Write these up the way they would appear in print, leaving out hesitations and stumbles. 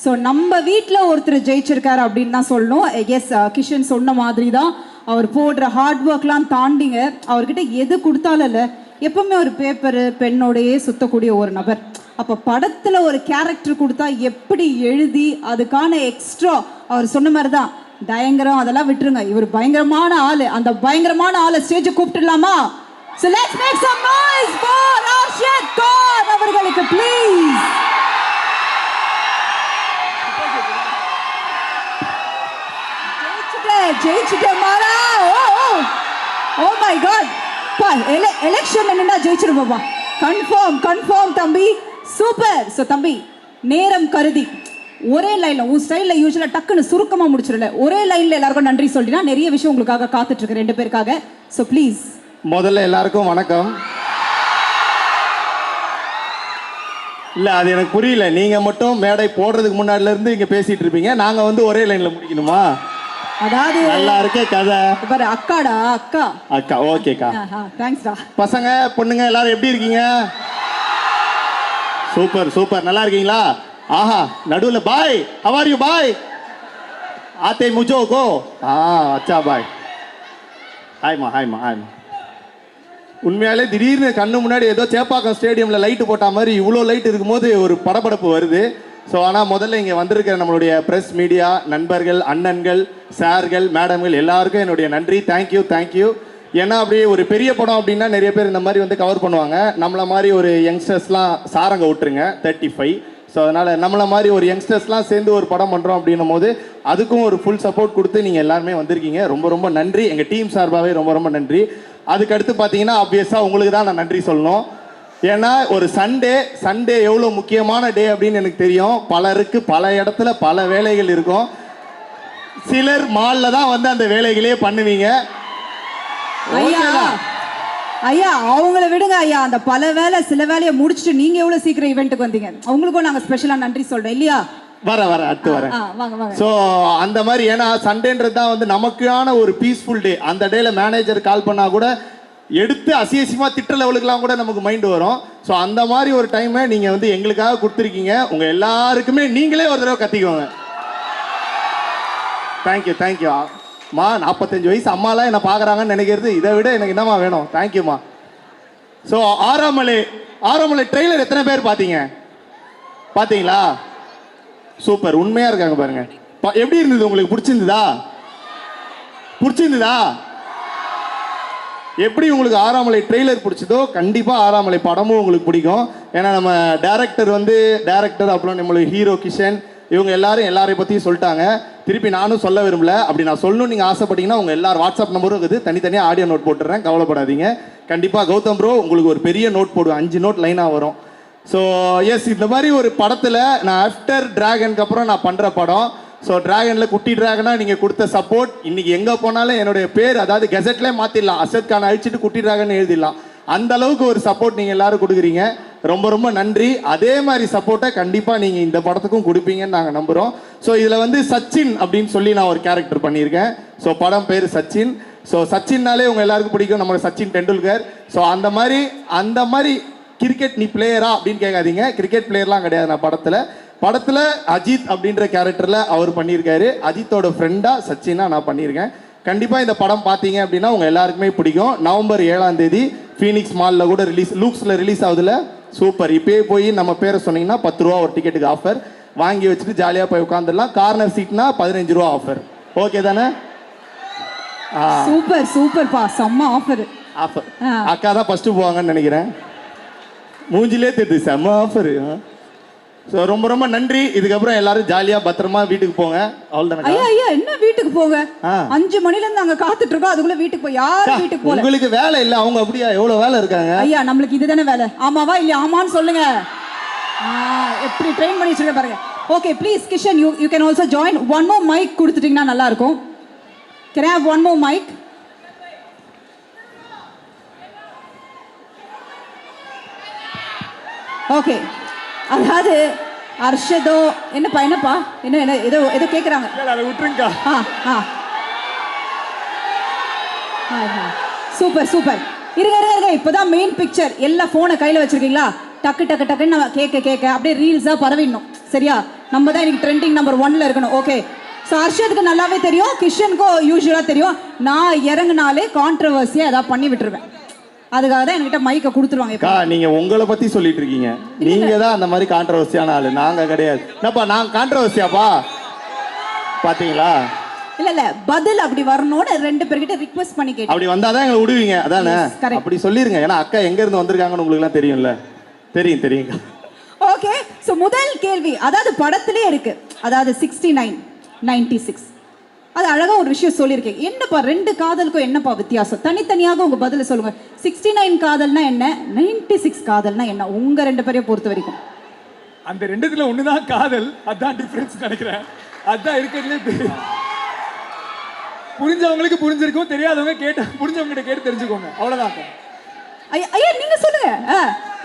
So நம்ம வீட்டில் ஒருத்தர் ஜெயிச்சிருக்காரு அப்படின்னு தான் சொல்லணும். எஸ், கிஷன் சொன்ன மாதிரி தான் அவர் போடுற ஹார்ட் ஒர்க்லாம் தாண்டிங்க அவர்கிட்ட எது கொடுத்தாலும் இல்லை, எப்பவுமே ஒரு பேப்பரு பெண்ணோடையே சுற்றக்கூடிய ஒரு நபர். அப்போ படத்தில் ஒரு கேரக்டர் கொடுத்தா எப்படி எழுதி அதுக்கான எக்ஸ்ட்ரா அவர் சொன்ன மாதிரி தான் பயங்கரம், அதெல்லாம் விட்டுருங்க. இவர் பயங்கரமான ஆளு. அந்த பயங்கரமான ஆளை stage கூப்பிட்டுலாமா? So let's make some noise for Arshad Khan அவர்களுக்கு please. ஜெயிச்சிட்டே மாறா. ஓ மை காட், பா எலெக்ஷன் என்னடா ஜெயிச்சிருப்பா. கன்ஃபார்ம் தம்பி, சூப்பர். ஸோ தம்பி, நேரம் கருதி ஒரே லைன்ல உன் ஸ்டைலில் யூஸ்வலாக டக்குன்னு சுருக்கமாக முடிச்சிடல, ஒரே லைன்ல எல்லாருக்கும் நன்றி சொல்லினா நிறைய விஷயம் உங்களுக்காக காத்துட்டு இருக்கு ரெண்டு பேருக்காக. So please. முதல்ல எல்லாருக்கும் வணக்கம். இல்லை, அது எனக்கு புரியல. நீங்கள் மட்டும் மேடை போடுறதுக்கு முன்னாடில இருந்து இங்கே பேசிட்டு இருப்பீங்க, நாங்கள் வந்து ஒரே லைனில் முடிக்கணுமா? அதாவது நல்லா இருக்கே கதை. பாரு, அக்காடா அக்கா. ஓகேக்கா, தேங்க்ஸ்டா. பசங்க பொண்ணுங்க எல்லாரும் எப்படி இருக்கீங்க? சூப்பர், நல்லா இருக்கீங்களா? ஆஹா, நடுவில் பாய், how are you பாய்? ஆத்தே முஜோ கோ. அச்சா பாய். ஹாய்மா. உண்மையாலே திடீர்னு கண்ணு முன்னாடி ஏதோ சேப்பாக்கம் ஸ்டேடியம்ல லைட்டு போட்ட மாதிரி இவ்வளோ லைட் இருக்கும்போது ஒரு படபடப்பு வருது. ஸோ ஆனால் முதல்ல இங்கே வந்திருக்கிற நம்மளுடைய ப்ரெஸ் மீடியா நண்பர்கள், அண்ணன்கள், சார்கள், மேடம்கள் எல்லாருக்கும் என்னுடைய நன்றி. தேங்க்யூ. ஏன்னா அப்படியே ஒரு பெரிய படம் அப்படின்னா நிறைய பேர் இந்த மாதிரி வந்து கவர் பண்ணுவாங்க. நம்மளை மாதிரி ஒரு யங்ஸ்டர்ஸ்லாம் சாரங்க விட்டுருங்க 35. ஸோ அதனால் நம்மளை மாதிரி ஒரு யங்ஸ்டர்ஸ்லாம் சேர்ந்து ஒரு படம் பண்ணுறோம் அப்படின்னும் போது அதுக்கும் ஒரு ஃபுல் சப்போர்ட் கொடுத்து நீங்கள் எல்லாருமே வந்திருக்கீங்க. ரொம்ப நன்றி. எங்கள் டீம் சார்பாகவே ரொம்ப நன்றி. அதுக்கடுத்து பார்த்தீங்கன்னா ஆப்வியஸாக உங்களுக்கு தான் நான் நன்றி சொல்லணும். ஏன்னா ஒரு சண்டே எவ்வளோ முக்கியமான டே அப்படின்னு எனக்கு தெரியும். பலருக்கு பல இடத்துல பல வேலைகள் இருக்கும். சிலர் மாலில் தான் வந்து அந்த வேலைகளே பண்ணுவீங்க. ஐயா அவங்கள விடுங்க ஐயா. அந்த பல வேலை சில வேலையை முடிச்சுட்டு நீங்க எவ்வளவு சீக்கிரம் ஈவெண்ட்டுக்கு வந்தீங்க, அவங்களுக்கும் நாங்க ஸ்பெஷலா நன்றி சொல்றோம் இல்லையா? அடுத்து வரேன். ஸோ அந்த மாதிரி, ஏன்னா சண்டேன்றது தான் வந்து நமக்கான ஒரு பீஸ்ஃபுல் டே. அந்த டேல மேனேஜர் கால் பண்ணா கூட எடுத்து அசியசியமா திட்ட லெவலுக்குலாம் கூட நமக்கு மைண்ட் வரும். ஸோ அந்த மாதிரி ஒரு டைமை நீங்க வந்து எங்களுக்காக கொடுத்துருக்கீங்க. உங்க எல்லாருக்குமே நீங்களே ஒரு தடவை கத்திக்கோங்க. தேங்க்யூ. மா 45 வயசு அம்மாலாம் என்ன பார்க்குறாங்கன்னு நினைக்கிறது இதை விட எனக்கு என்னம்மா வேணும்? தேங்க்யூம்மா. ஸோ ஆறாமலை ட்ரெய்லர் எத்தனை பேர் பார்த்தீங்களா? சூப்பர், உண்மையாக இருக்காங்க பாருங்க. எப்படி இருந்தது உங்களுக்கு? பிடிச்சிருந்ததா? எப்படி உங்களுக்கு ஆறாமலை ட்ரெய்லர் பிடிச்சதோ கண்டிப்பாக ஆறாமலை படமும் உங்களுக்கு பிடிக்கும். ஏன்னா நம்ம டேரக்டர் அப்புறம் நம்மளுடைய ஹீரோ கிஷன் இவங்க எல்லாரையும் பற்றியும் சொல்லிட்டாங்க. திருப்பி நானும் சொல்ல விரும்பல. அப்படி நான் சொல்லணும்னு நீங்கள் ஆசைப்பட்டீங்கன்னா உங்கள் எல்லாரும் வாட்ஸ்அப் நம்பரும் இருக்குது, தனித்தனியாக ஆடியோ நோட் போட்டுறேன், கவலைப்படாதீங்க. கண்டிப்பாக கௌதம் ப்ரோ உங்களுக்கு ஒரு பெரிய நோட் போடுவேன், 5 நோட் லைனாக வரும். ஸோ எஸ், இந்த மாதிரி ஒரு படத்தில் நான் ஆஃப்டர் டிராகனுக்கு அப்புறம் நான் பண்ணுற படம். ஸோ டிராகனில் குட்டி டிராகனாக நீங்கள் கொடுத்த சப்போர்ட், இன்றைக்கி எங்கே போனாலும் என்னுடைய பேர் அதாவது கெசட்லேயே மாற்றிடலாம், அசத் கான் அழிச்சிட்டு குட்டி டிராகன் எழுதிடலாம். அந்த அளவுக்கு ஒரு சப்போர்ட் நீங்கள் எல்லாரும் கொடுக்குறீங்க. ரொம்ப நன்றி. அதே மாதிரி சப்போர்ட்டை கண்டிப்பாக நீங்கள் இந்த படத்துக்கும் கொடுப்பீங்கன்னு நாங்கள் நம்புகிறோம். ஸோ இதில் வந்து சச்சின் அப்படின்னு சொல்லி நான் ஒரு கேரக்டர் பண்ணியிருக்கேன். ஸோ படம் பேர் சச்சின். ஸோ சச்சின்னாலே உங்கள் எல்லாருக்கும் பிடிக்கும், நம்ம சச்சின் டெண்டுல்கர். ஸோ அந்த மாதிரி கிரிக்கெட் நீ பிளேயரா அப்படின்னு கேட்காதீங்க. கிரிக்கெட் பிளேயர்லாம் கிடையாது. நான் படத்தில் அஜித் அப்படின்ற கேரக்டரில் அவர் பண்ணியிருக்காரு. அஜித்தோட ஃப்ரெண்டாக சச்சினா நான் பண்ணியிருக்கேன். கண்டிப்பாக இந்த படம் பார்த்தீங்க அப்படின்னா உங்கள் எல்லாருக்குமே பிடிக்கும். நவம்பர் 7ஆம் தேதி ஃபீனிக்ஸ் மாலில் கூட லூக்ஸில் ரிலீஸ் ஆகுதுல. சூப்பர். இப்போயே போய் நம்ம பேரை சொன்னீங்கன்னா 10 ரூபா ஒரு டிக்கெட்டுக்கு ஆஃபர் வாங்கி வச்சுட்டு ஜாலியாக போய் உட்காந்துடலாம். கார்னர் சீட்னா 15 ரூபா ஆஃபர். ஓகே தானே? சூப்பர்ப்பா, செம்ம ஆஃபர். அக்கா தான் ஃபஸ்ட்டு போவாங்கன்னு நினைக்கிறேன். மூஞ்சிலே தெரியுது, செம்ம ஆஃபர். ஸோ ரொம்ப நன்றி. இதுக்கப்புறம் எல்லாரும் ஜாலியா பத்திரமா வீட்டுக்கு போங்க. அவ்வளவுதான். ஐயா என்ன வீட்டுக்கு போங்க? 5 மணில இருந்து அங்க காத்துட்டு இருக்கோம், அதுக்குள்ள வீட்டுக்கு போய் யாரும் வீட்டுக்கு போல. உங்களுக்கு வேலை இல்ல? அவங்க அப்படியா? எவ்வளவு வேலை இருக்காங்க ஐயா. நம்மளுக்கு இதுதானே வேலை. ஆமாவா இல்லையா? ஆமான்னு சொல்லுங்க. எப்படி ட்ரெயின் பண்ணி வச்சிருக்க பாருங்க. Okay, please Kishan, you can also join. One more mic கொடுத்துட்டீங்கன்னா நல்லா இருக்கும். Can I have one more mic? Okay. அதாவது அர்ஷதோ என்னப்பா என்ன ஏதோ கேட்குறாங்க. சூப்பர். இருங்க, இப்போதான் மெயின் பிக்சர். எல்லா ஃபோனை கையில் வச்சிருக்கீங்களா? டக்குன்னு நம்ம கேட்க அப்படியே ரீல்ஸாக பரவிடணும். சரியா? நம்ம தான் இன்னைக்கு ட்ரெண்டிங் நம்பர் 1ல இருக்கணும். ஓகே, ஸோ ஹர்ஷத்துக்கு நல்லாவே தெரியும், கிஷனுக்கும் யூஸ்வலாக தெரியும். நான் இறங்குனாலே கான்ட்ரவர்சியாக ஏதாவது பண்ணி விட்டுருவேன். அதுக்காக தான் என்கிட்ட மைக்கை கொடுத்துருவாங்க. அக்கா நீங்க உங்களை பத்தி சொல்லிட்டு இருக்கீங்க, நீங்க தான் அந்த மாதிரி கான்ட்ரவர்சியான ஆளு, நாங்க கிடையாது. என்னப்பா நான் கான்ட்ரவர்சியாப்பா? பாத்தீங்களா? இல்ல பதில் அப்படி வரணும்னு 2 பேர்கிட்ட ரிக்வெஸ்ட் பண்ணி கேட்டேன். அப்படி வந்தாதான் எங்களை விடுவீங்க அதானே? Yes, correct. அப்படி சொல்லிருங்க. ஏன்னா அக்கா எங்க இருந்து வந்திருக்காங்கன்னு உங்களுக்கு எல்லாம் தெரியும்ல. தெரியும். ஓகே, ஸோ முதல் கேள்வி, அதாவது படத்திலே இருக்கு, அதாவது 69 96 அது அழகா ஒரு விஷயம் சொல்லியிருக்கேன். என்னப்பா 2 காதலுக்கும் என்னப்பா வித்தியாசம்? தனித்தனியாக உங்க பதில சொல்லுங்க. 69 காதல்னா என்ன, 96 காதல்னா என்ன, உங்க 2 பேரையும் பொறுத்த வரைக்கும்? அந்த ரெண்டுத்துல ஒண்ணுதான் காதல், அதான் டிஃபரன்ஸ் நினைக்கிறேன். அதான் இருக்கிறதுலே புரிஞ்சவங்களுக்கு புரிஞ்சிருக்கும், தெரியாதவங்க புரிஞ்சவங்க கேட்டு தெரிஞ்சுக்கோங்க, அவ்வளவுதான். ஐயா நீங்க சொல்லுங்க.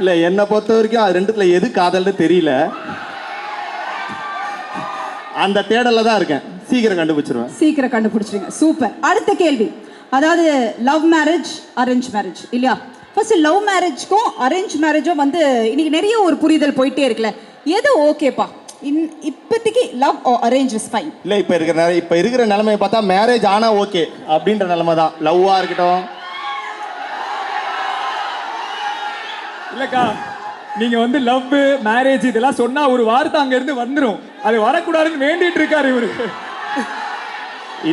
இல்ல என்னை பொறுத்த வரைக்கும் அது ரெண்டுத்துல எது காதல்னு தெரியல, அந்த தேடல தான் இருக்கேன். சீக்கிரம் கண்டுபிடிச்சிருவீங்க. சூப்பர். அடுத்த கேள்வி, அதாவது லவ் மேரேஜ் அரேஞ்ச் மேரேஜ் இல்லையா? ஃபர்ஸ்ட் லவ் மேரேஜ்க்கும் அரேஞ்ச் மேரேஜும் வந்து இன்னைக்கு நிறைய ஒரு புரிதல் போயிட்டே இருக்குல்ல, எது ஓகேப்பா இப்போதைக்கு? லவ் அரேஞ்ச் இஸ் ஃபைன் இல்ல இப்ப இருக்கிற நிலைமையை பார்த்தா மேரேஜ் ஆனா ஓகே அப்படின்ற நிலைமை தான். லவ்வா இருக்கட்டும். இல்லக்கா, நீங்க வந்து லவ் மேரேஜ் இதெல்லாம் சொன்னா ஒரு வார்த்தை அங்க இருந்து வந்துரும், அது வரக்கூடாதுன்னு வேண்டிட்டு இருக்காரு இவரு.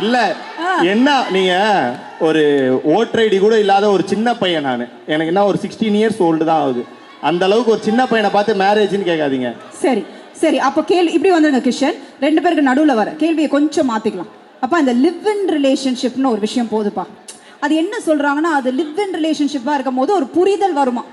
இல்ல என்ன நீங்க ஒரு ஓட்டர் ஐடி கூட இல்லாத ஒரு சின்ன பையன், நான் எனக்கு என்ன ஒரு 16 இயர்ஸ் ஓல்டு தான் ஆகுது. அந்த அளவுக்கு ஒரு சின்ன பையனை பார்த்து மேரேஜ்னு கேட்காதீங்க. சரி அப்போ கேள்வி இப்படி வந்துருங்க கிஷன், 2 பேருக்கு நடுவில் வர கேள்வியை கொஞ்சம் மாத்திக்கலாம். அப்போ அந்த லிவ் இன் ரிலேஷன்ஷிப்னு ஒரு விஷயம் போதுப்பா. அது என்ன சொல்றாங்கன்னா, அது லிவ் இன் ரிலேஷன்ஷிப்பாக இருக்கும் போது ஒரு புரிதல் வருமா,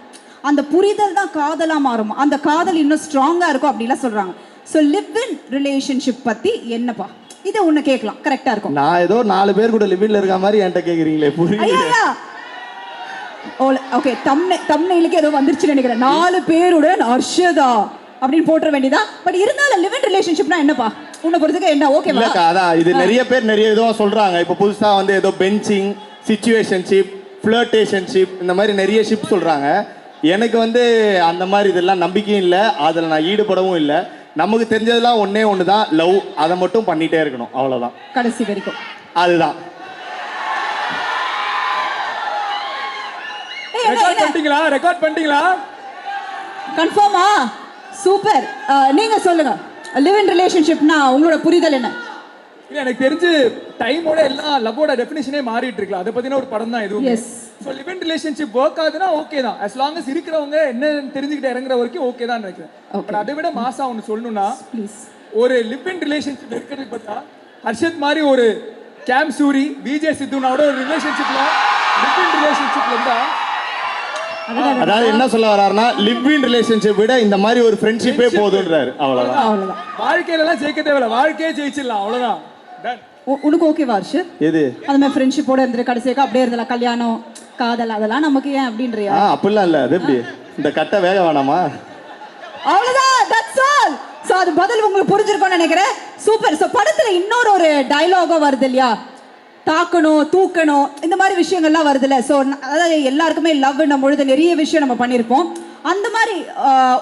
அந்த புரிதல் தான் காதலா மாறுமா, அந்த காதல் இன்னும் ஸ்ட்ராங்கா இருக்கும் அப்படிலாம் சொல்றாங்க. ஸோ லிவ் இன் ரிலேஷன்ஷிப் பத்தி என்னப்பா, இதை ஒண்ணு கேட்கலாம், கரெக்டா இருக்கும். நான் ஏதோ 4 பேர் கூட லிவ் இன்ல இருக்க மாதிரி என்கிட்ட கேக்குறீங்களே, புரியல. ஓகே, தம்ப்நெயிலுக்கு ஏதோ வந்துருச்சுன்னு நினைக்கிறேன். 4 பேருடன் ஹர்ஷதா அப்படின்னு போட்டுற வேண்டியதா. பட் இருந்தாலும் லிவ் இன் ரிலேஷன்ஷிப்னா என்னப்பா உன்னை பொறுத்துக்க என்ன? ஓகே இல்லக்கா, அதான் இது நிறைய பேர் நிறைய இதுவும் சொல்றாங்க. இப்போ புதுசா வந்து ஏதோ பெஞ்சிங், சிச்சுவேஷன்ஷிப், ஃப்ளர்டேஷன்ஷிப், இந்த மாதிரி நிறைய ஷிப் சொல்றாங்க. எனக்கு வந்து அந்த மாதிரி இதெல்லாம் நம்பிக்கையும் இல்லை, அதில் நான் ஈடுபடவும் இல்லை. நமக்கு தெரிஞ்சதெல்லாம் ஒன்று தான், லவ். அதை மட்டும் பண்ணிட்டே இருக்கணும், அவ்வளோதான், கடைசி வரைக்கும். அதுதான். ரெக்கார்ட் பண்ணிட்டீங்களா? கன்ஃபார்மா? சூப்பர். நீங்க சொல்லுங்க, லிவ் இன் ரிலேஷன்ஷிப்னா உங்களோட புரிதல் என்ன? இல்ல, எனக்கு தெரிஞ்சு டைமோட எல்லாம் லவ்வோட டெஃபினிஷனே மாறிட்டு இருக்கலாம். அதை பத்தின ஒரு படம் தான் இதுவும். So live in relationship work ஆகுதுன்னா ஓகே தான், as long as இருக்கிறவங்க என்ன தெரிஞ்சுக்கிட்டு இறங்குற வரைக்கும் ஓகே தான் நினைக்கிறேன். பட் அதை விட மாசா ஒன்று சொல்லணும்னா, ஒரு லிவ் இன் ரிலேஷன்ஷிப் இருக்கிறது பார்த்தா ஹர்ஷத் மாதிரி ஒரு கேம் சூரி, விஜய் சித்துனாவோட ஒரு ரிலேஷன்ஷிப்ல லிவ் இன் ரிலேஷன்ஷிப்ல இருந்தா, அதாவது என்ன சொல்ல வர்றாருன்னா, லிவ் இன் ரிலேஷன்ஷிப் விட இந்த மாதிரி ஒரு ஃப்ரெண்ட்ஷிப்பே போதுன்றாரு, அவ்வளவுதான். வாழ்க்கையில எல்லாம் ஜெயிக்க தேவையில்ல, வாழ்க்கையே ஜெயிச்சிடலாம், அவ்வளவுதான். உனக்கு ஓகேவா ஹர்ஷத்? எது அந்த மாதிரி ஃப்ரெண்ட்ஷிப்போட இருந்து கடைசியாக அப்படியே இருந்தல, கல்யாணம் காதல் அதெல்லாம் நமக்கு ஏன் அப்படின்றியா? அப்படிலாம் இல்ல, அது எப்படி இந்த கட்ட வேக வேணாமா? அவ்வளவுதான், தட்ஸ் ஆல். சோ அது பதில் உங்களுக்கு புரிஞ்சிருக்கும்னு நினைக்கிறேன். சூப்பர். சோ படத்துல இன்னொரு ஒரு டயலாகும் வருது இல்லையா, தாக்கணும் தூக்கணும் இந்த மாதிரி விஷயங்கள்லாம் வருதுல்ல. ஸோ அதாவது எல்லாருக்குமே லவ்ன்னும் பொழுது நிறைய விஷயம் நம்ம பண்ணியிருப்போம். அந்த மாதிரி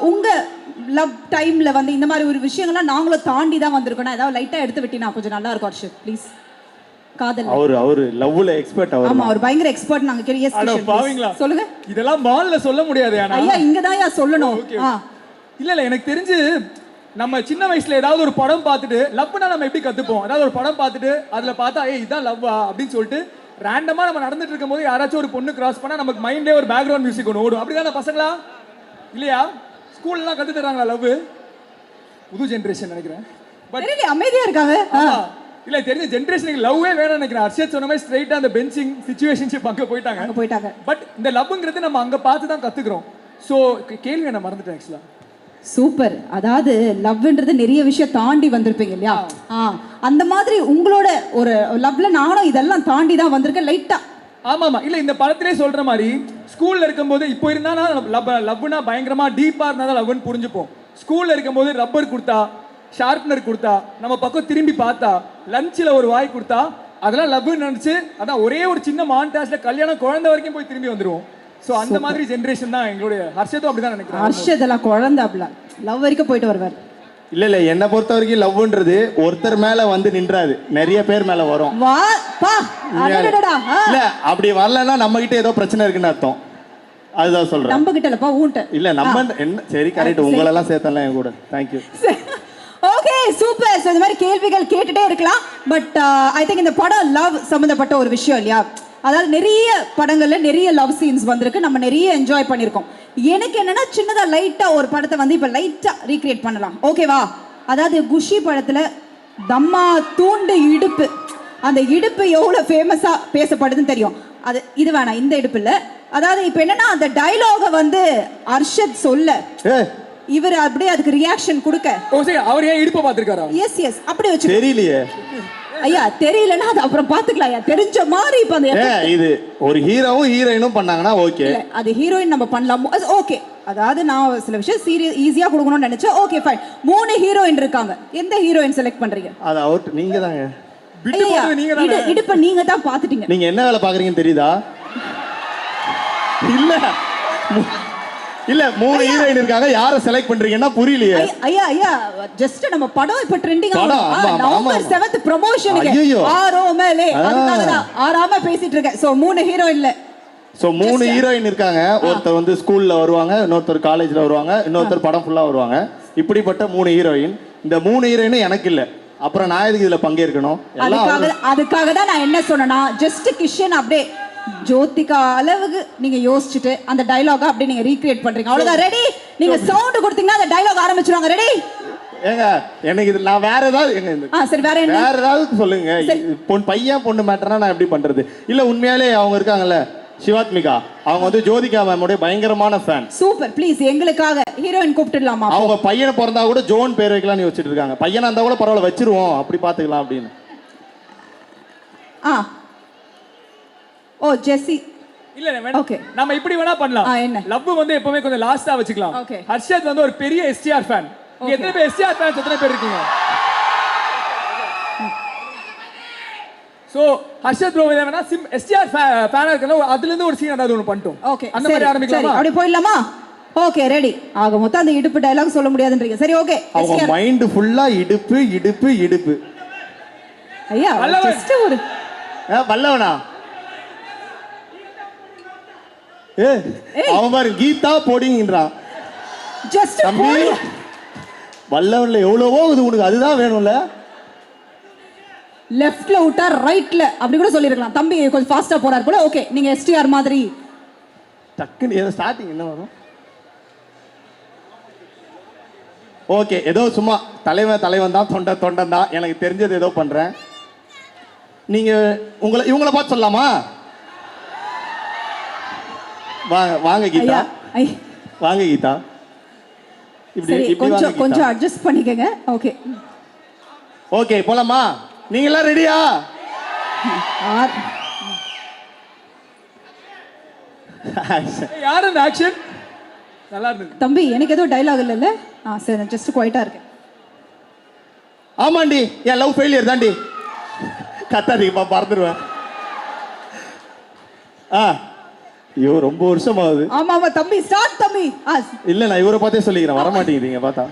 உங்க லவ் டைம்ல வந்து இந்த மாதிரி ஒரு விஷயங்கள்லாம் நாங்களும் தாண்டி தான் வந்திருக்கோம். ஏதாவது லைட்டா எடுத்து விட்டினா கொஞ்சம் நல்லா இருக்கும் ஹர்ஷத், ப்ளீஸ். காதல் அவரு லவ்ல எக்ஸ்பர்ட். ஆமா, அவர் பயங்கர எக்ஸ்பர்ட். நாங்க கேரியஸ் சொல்லுங்க. இதெல்லாம் மால்ல சொல்ல முடியாது. ஐயா இங்க தான் சொல்லணும். இல்ல எனக்கு தெரிஞ்சு நம்ம சின்ன வயசுல ஏதாவது ஒரு படம் பார்த்துட்டு லவ்னா நம்ம எப்படி கத்துப்போம், அதாவது ஒரு படம் பார்த்துட்டு அதுல பார்த்தா ஏய் இதான் லவ்வா அப்படின்னு சொல்லிட்டு ரேண்டமா நம்ம நடந்துட்டு இருக்கும் போது யாராச்சும் ஒரு பொண்ணு கிராஸ் பண்ணா நமக்கு மைண்ட்லயே ஒரு பேக்ரவுண்ட் மியூசிக் ஒன்று ஓடும். அப்படிதானே பசங்களா இல்லையா? ஸ்கூல்லாம் கத்து தராங்களா லவ்? புது ஜென்ரேஷன் நினைக்கிறேன். பட் அமைதியா இருக்காங்க. இல்ல தெரிஞ்ச ஜென்ரேஷனுக்கு லவ்வே வேணும்னு நினைக்கிறேன். ஹர்ஷத் சொன்ன மாதிரி ஸ்ட்ரைட்டா அந்த பெஞ்சிங் சிச்சுவேஷன்ஷிப் அங்க போயிட்டாங்க. பட் இந்த லவ்ங்கிறது நம்ம அங்க பார்த்து தான் கத்துக்கிறோம். ஸோ கேள்வி நான் மறந்துட்டேன் ஆக்சுவலா. சூப்பர். அதாவது லவ்ன்றது நிறைய விஷயம் தாண்டி வந்திருப்பீங்க இல்லையா? அந்த மாதிரி உங்களோட ஒரு லவ்ல நானும் இதெல்லாம் தாண்டி தான் வந்திருக்கேன் லைட்டா. ஆமாமா, இல்ல இந்த படத்திலே சொல்ற மாதிரி ஸ்கூல்ல இருக்கும்போது இப்போ இருந்தா லவ்னா பயங்கரமா டீப்பா இருந்தா தான் லவ்னு புரிஞ்சுப்போம். ஸ்கூல்ல இருக்கும்போது ரப்பர் கொடுத்தா, ஷார்ப்னர் கொடுத்தா, நம்ம பக்கம் திரும்பி பார்த்தா, லஞ்சில் ஒரு வாய் கொடுத்தா அதெல்லாம் லவ்னு நினைச்சு அதான் ஒரே ஒரு சின்ன மான்டாஸ்ல கல்யாணம் குழந்தை வரைக்கும் போய் திரும்பி வந்துருவோம். சோ அந்த மாதிரி ஜெனரேஷன் தான் எங்களுடைய. ஹர்ஷத்தும் அப்படிதான் நினைக்கிறேன். ஹர்ஷத் எல்லாம் குழந்தை அப்படிலாம் லவ் வரைக்கும் போயிட்டு வருவார். இல்ல என்னை பொறுத்த வரைக்கும் லவ்ன்றது ஒருத்தர் மேல வந்து நின்றாது, நிறைய பேர் மேல வரும். வா பா அடடடா இல்ல அப்படி வரலன்னா நம்ம கிட்ட ஏதோ பிரச்சனை இருக்குன்னு அர்த்தம். அதுதான் சொல்றேன். நம்ம கிட்ட இல்லப்பா ஊன்ட்ட. இல்ல நம்ம என்ன சரி கரெக்ட், உங்களெல்லாம் சேர்த்தலாம் என் கூட. தேங்க்யூ. Okay super. ஸோ இந்த மாதிரி கேள்விகள் கேட்டுட்டே இருக்கலாம். பட் ஐ திங்க் இந்த படம் லவ் சம்மந்தப்பட்ட ஒரு விஷயம் இல்லையா? அதாவது நிறைய படங்கள்ல நிறைய லவ் சீன்ஸ் வந்திருக்கு, நம்ம நிறைய என்ஜாய் பண்ணியிருக்கோம். எனக்கு என்னன்னா சின்னதா லைட்டா ஒரு படத்தை வந்து இப்போ லைட்டா ரீக்ரியேட் பண்ணலாம், ஓகேவா? அதாவது குஷி படத்துல தம்மா தூண்டு இடுப்பு, அந்த இடுப்பு எவ்வளோ ஃபேமஸா பேசப்படுதுன்னு தெரியும். அது இது வேணாம், இந்த இடுப்பு இல்லை. அதாவது இப்போ என்னன்னா அந்த டயலாக வந்து அர்ஷத் சொல்ல இவர் அப்படியே அதுக்கு ரியாக்ஷன் கொடுக்க. ஓ சரி, அவர் ஏன் இடுப்பை பார்த்திருக்காரா? எஸ் எஸ் அப்படி வச்சு தெரியலையே ஐயா, தெரியலன்னா அது அப்புறம் பாத்துக்கலாம் ஐயா. தெரிஞ்ச மாதிரி இப்ப அந்த இது ஒரு ஹீரோவும் ஹீரோயினும் பண்ணாங்கன்னா ஓகே, அது ஹீரோயின் நம்ம பண்ணலாம் ஓகே. அதாவது நான் சில விஷயம் சீரியஸ் ஈஸியா கொடுக்கணும்னு நினைச்சேன். Okay fine. 3 ஹீரோயின் இருக்காங்க, எந்த ஹீரோயின் செலக்ட் பண்றீங்க? அது அவுட், நீங்க தாங்க. விட்டு போறது நீங்க தானே. இடுப்ப நீங்க தான் பாத்துட்டீங்க. நீங்க என்ன வேலை பாக்குறீங்கன்னு தெரியுதா? இல்ல இல்ல 3 ஹீரோயின் இருக்காங்க, யாரை செலக்ட் பண்றீங்கன்னா புரியலையே. ஐயா ஐயா ஜஸ்ட் நம்ம படம் இப்ப ட்ரெண்டிங் நவம்பர் 7th ப்ரமோஷனுக்கு ஆரோமலே அதுக்காக தான் ஆராம பேசிட்டு இருக்கேன். சோ 3 ஹீரோயின்ல சோ 3 ஹீரோயின் இருக்காங்க. ஒருத்தர் வந்து ஸ்கூல்ல வருவாங்க, இன்னொருத்தர் காலேஜ்ல வருவாங்க, இன்னொருத்தர் படம் ஃபுல்லா வருவாங்க. இப்படிப்பட்ட 3 ஹீரோயின். இந்த 3 ஹீரோயினும் எனக்கு இல்ல, அப்புறம் நான் எதுக்கு இதுல பங்கேற்கணும்? அதுக்காக தான் நான் என்ன சொன்னேன்னா ஜஸ்ட் கிஷன் அப்படியே ஜோதிகா அளவுக்கு நீங்க யோசிச்சுட்டு அந்த டயலாக அப்படியே நீங்க ரீக்ரியேட் பண்றீங்க, அவ்வளவுதான். ரெடி? நீங்க சவுண்ட் கொடுத்தீங்கன்னா அந்த டயலாக் ஆரம்பிச்சிடுவாங்க. ரெடி? ஏங்க எனக்கு இது நான் வேற ஏதாவது சரி வேற என்ன, வேற ஏதாவது சொல்லுங்க. பையன் பொண்ணு மேட்டர்னா நான் எப்படி பண்றது? இல்ல உண்மையாலே அவங்க இருக்காங்கல்ல சிவாத்மிகா, அவங்க வந்து ஜோதிகா மேமோட பயங்கரமான ஃபேன். சூப்பர். ப்ளீஸ் எங்களுக்காக ஹீரோயின் கூப்பிட்டுடலாமா? அவங்க பையனை பிறந்தா கூட ஜோன் பேர் வைக்கலாம்னு யோசிச்சுட்டு இருக்காங்க. பையனா இருந்தா கூட பரவாயில்ல வச்சிருவோம், அப்படி பாத்துக்கலாம் அப்படின்னு. ஓ ஜெசி இல்ல ஓகே, நம்ம இப்படி வேணா பண்ணலாம். என்ன லவ் வந்து எப்பவுமே கொஞ்சம் லாஸ்டா வச்சுக்கலாம். ஓகே. ஹர்ஷத் வந்து ஒரு பெரிய எஸ்டிஆர் ஃபேன். எத்தனை பேர் எஸ்டிஆர் ஃபேன்ஸ் எத்தனை பேர் இருக்கீங்க? சோ ஹர்ஷத் ப்ரோ வேணா எஸ்டிஆர் ஃபேனா இருக்கணும், அதுல இருந்து ஒரு சீன் ஏதாவது ஒன்னு பண்ணிட்டோம். ஓகே அந்த மாதிரி ஆரம்பிக்கலாமா? அப்படி போயிடலாமா? Okay ready. ஆக மொத்தம் அந்த இடுப்பு டயலாக் சொல்ல முடியாதுன்றீங்க. சரி ஓகே. அவங்க மைண்ட் ஃபுல்லா இடுப்பு இடுப்பு இடுப்பு. ஐயா ஜஸ்ட் ஒரு வல்லவனா அவன் பாரு கீதா போடிங்கன்றான். ஜஸ்ட் வல்லவன்ல எவ்வளவோ இது உனக்கு அதுதான் வேணும்ல. லெஃப்ட்ல விட்டா ரைட்ல அப்படி கூட சொல்லிருக்கலாம். தம்பி கொஞ்சம் ஃபாஸ்டா போறாரு போல. ஓகே நீங்க எஸ்டிஆர் மாதிரி டக்குன்னு ஸ்டார்டிங் என்ன வரும்? ஓகே ஏதோ சும்மா தலைவன் தான் தொண்டன் தான், எனக்கு தெரிஞ்சது ஏதோ பண்றேன். நீங்க இவங்களை பார்த்து சொல்லலாமா? வாங்க கீதா, வாங்க கீதா. இப்படி கொஞ்சம் அட்ஜஸ்ட் பண்ணிக்கங்க. ஓகே ஓகே போலாமா? நீங்க எல்லாம் ரெடியா? யார் அந்த ஆக்ஷன் நல்லா இருந்தது தம்பி. எனக்கு ஏதோ டயலாக் இல்லல்ல. சரி ஜஸ்ட் குவைட்டா இருக்கேன். ஆமாண்டி, என் லவ் ஃபெயிலியர் தாண்டி. கத்தாதீங்கப்பா, பறந்துடுவேன். ஐயோ ரொம்ப வருஷம் ஆகுது. ஆமா ஆமா தம்பி ஸ்டார்ட் தம்பி. இல்ல நான் இவரை பார்த்தே சொல்லிக்கிறேன், வர மாட்டேங்கிறீங்க பார்த்தா.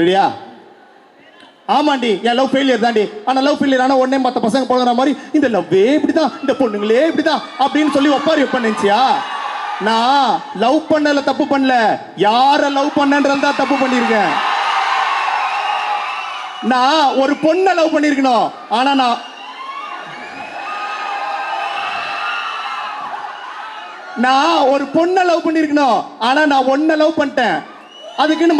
ரெடியா? ஆமாண்டி, என் லவ் ஃபெயிலியர் தாண்டி. ஆனா லவ் ஃபெயிலியர் ஆனா உடனே மற்ற பசங்க போகிற மாதிரி இந்த லவ்வே இப்படிதான், இந்த பொண்ணுங்களே இப்படிதான் அப்படின்னு சொல்லி ஒப்பாரி பண்ணிச்சியா? நான் லவ் பண்ணல, தப்பு பண்ணல, யார லவ் பண்ணன்றதா தப்பு பண்ணிருக்கேன். நான் ஒரு பொண்ணை லவ் பண்ணிருக்கணும், ஆனா நான் ஒரு பொண்ணை லவ் பண்ணிருக்கணும், ஆனா நான் ஒன்ன லவ் பண்ணிட்டேன். அதுக்குன்னு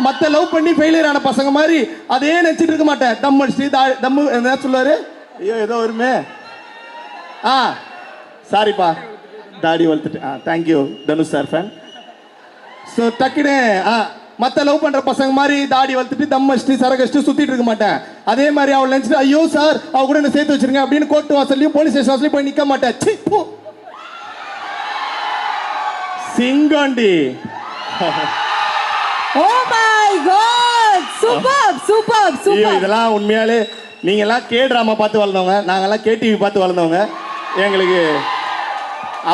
மத்த லவ் பண்ணி ஃபெயிலியர் ஆன பசங்க மாதிரி அதே நினைச்சிட்டு இருக்க மாட்டேன். தம் அடிச்சு தம்மு என்ன சொல்லுவாரு? ஐயோ ஏதோ வருமே. சாரிப்பா தாடி வளர்த்துட்டு. Thank you Dhanush sir fan. So டக்குன்னு மற்ற லவ் பண்ற பசங்க மாதிரி தாடி வளர்த்துட்டு தம் அடிச்சுட்டு சரகடிச்சுட்டு சுத்திட்டு இருக்க மாட்டேன். அதே மாதிரி அவள் நினைச்சிட்டு ஐயோ சார் அவ கூட என்ன சேர்த்து வச்சிருங்க அப்படின்னு கோர்ட் வாசல்லையும் போலீஸ் ஸ்டேஷன் வாசல்லையும் போய் நிக்க மாட்டேன். சிங்கண்டி. Oh my God, super super super. இதெல்லாம் உண்மையாலே நீங்க எல்லாம் கே டிராமா பார்த்து வளர்ந்தவங்க, நாங்கெல்லாம் கேடிவி பார்த்து வளர்ந்தவங்க. எங்களுக்கு